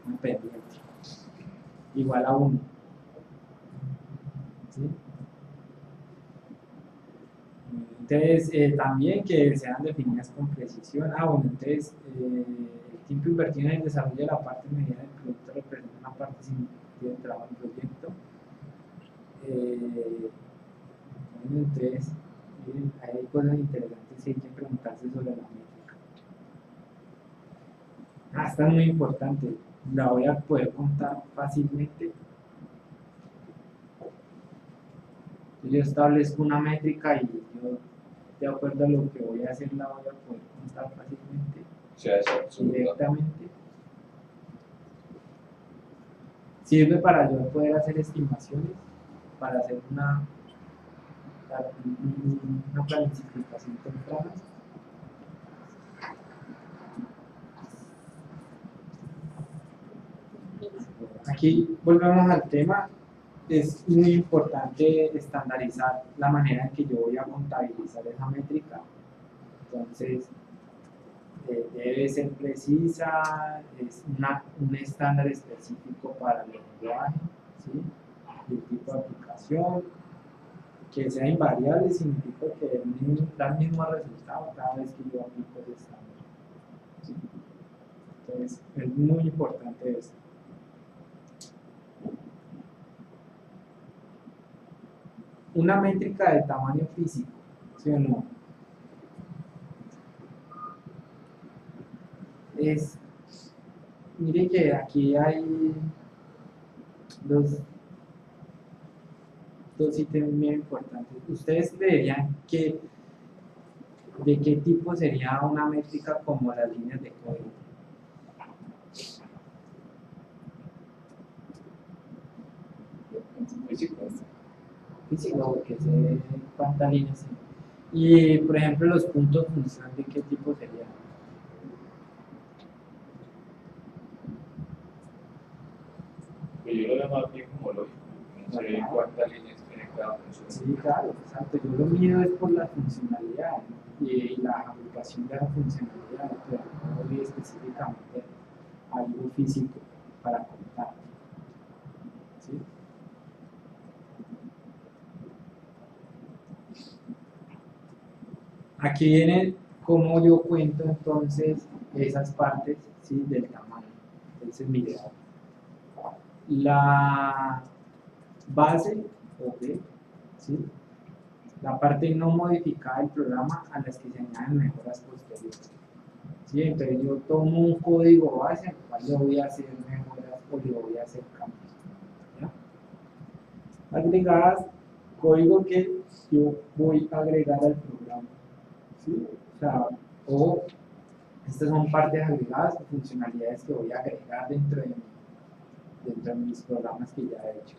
S1: un pendiente igual a 1. ¿Sí? Entonces, también que sean definidas con precisión. Bueno, entonces, el tiempo invertido en el desarrollo de la parte mediana del producto representa una parte significativa del trabajo del proyecto. Bueno, entonces, miren, hay cosas interesantes que hay que preguntarse sobre la métrica. Esta es muy importante, la voy a poder contar fácilmente. Yo establezco una métrica y yo, de acuerdo a lo que voy a hacer, la voy a poder contar fácilmente,
S4: O sea, es absoluta.
S1: directamente. Sirve para yo poder hacer estimaciones, para hacer una planificación temprana. Aquí volvemos al tema. Es muy importante estandarizar la manera en que yo voy a contabilizar esa métrica. Entonces, debe ser precisa, es un estándar específico para el lenguaje, ¿sí? y el tipo de aplicación. Que sea invariable significa que da el mismo resultado cada vez que yo aplico ese estándar. ¿Sí? Entonces, es muy importante esto. Una métrica de tamaño físico, ¿sí o no? Mire que aquí hay dos ítems muy importantes. Ustedes creerían que de qué tipo sería una métrica como las líneas de código. Físico, porque sé cuántas líneas hay. Y por ejemplo los puntos funcionales, ¿de qué tipo serían?
S4: Pues yo lo veo más bien como lógico, no sé cuántas líneas tiene cada función.
S1: Sí, claro, exacto. Yo lo mido es por la funcionalidad y la aplicación de la funcionalidad, pero no voy específicamente a algo físico para contar. ¿Sí? Aquí viene cómo yo cuento entonces esas partes, ¿sí? Del tamaño. Entonces, mire, la base, ¿ok? ¿Sí? La parte no modificada del programa a las que se añaden mejoras posteriores. ¿Sí? Entonces yo tomo un código base al cual le voy a hacer mejoras o le voy a hacer cambios. ¿Ya? Agregadas, código que yo voy a agregar al programa. ¿Sí? O sea, estas son partes agregadas o funcionalidades que voy a agregar dentro de mis programas que ya he hecho.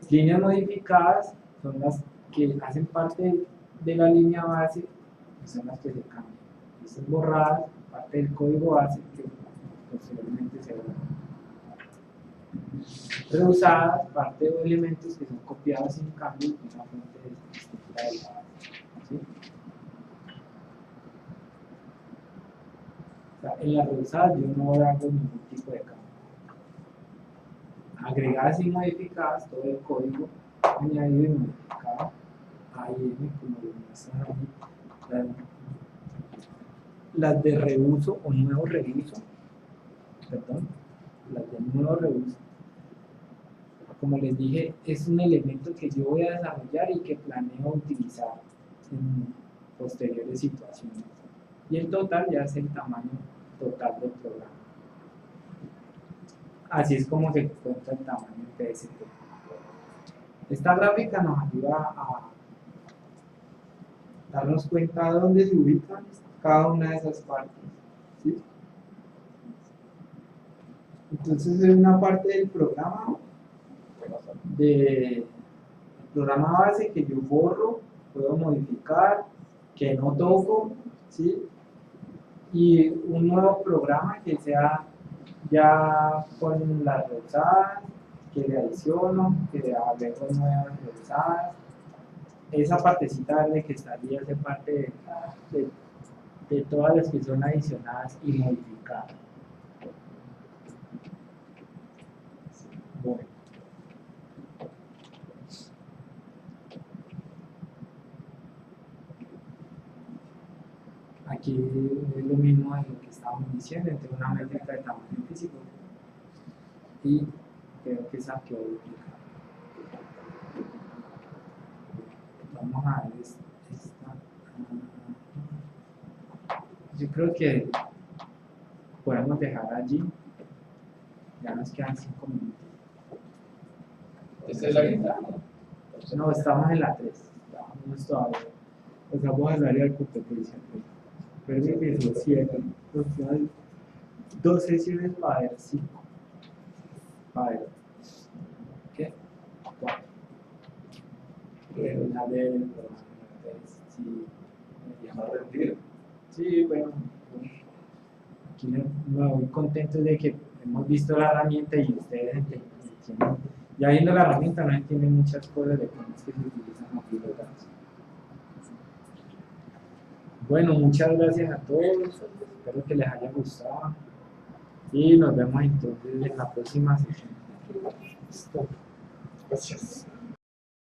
S1: Líneas modificadas son las que hacen parte de la línea base y son las que se cambian. Estas borradas, parte del código base que posteriormente se borran. Reusadas, parte de elementos que son copiados sin cambio de una fuente distinta de la base. ¿Sí? O sea, en las reusadas yo no hago ningún tipo de cambio. Agregadas y modificadas, todo el código añadido y modificado, AIM, como lo muestran ahí, las de reuso o nuevo reuso, perdón, las de nuevo reuso, como les dije, es un elemento que yo voy a desarrollar y que planeo utilizar en posteriores situaciones. Y el total ya es el tamaño total del programa. Así es como se encuentra el tamaño de PSP. Esta gráfica nos ayuda a darnos cuenta de dónde se ubican cada una de esas partes. ¿Sí? Entonces es una parte del programa, programa base que yo borro, puedo modificar, que no toco, ¿sí? Y un nuevo programa que sea ya con las reusadas, que le adiciono, que le agrego nuevas reusadas. Esa partecita verde que está allí hace parte de todas las que son adicionadas y modificadas. Bueno. Aquí es lo mismo de lo que estábamos diciendo, entre una métrica de tamaño físico y creo que esa quedó duplicada. Vamos a ver esta. Yo creo que podemos dejar allí. Ya nos quedan 5 minutos.
S4: ¿Esta es la guitarra?
S1: No, estamos en la 3. Estamos todavía. Pasamos al área de competencia. Pero que son 7. Hay 2 sesiones para ver 5. Para ver. ¿Qué? 4. La del programa. Sí.
S5: ¿Va a rendir?
S1: Sí, bueno. Aquí me voy contento de que hemos visto la herramienta y ustedes entienden. Ya viendo la herramienta no entienden muchas cosas de cómo es que se utilizan aquí los datos. Bueno, muchas gracias a todos, espero que les haya gustado y nos vemos entonces en la próxima sesión.
S2: Gracias.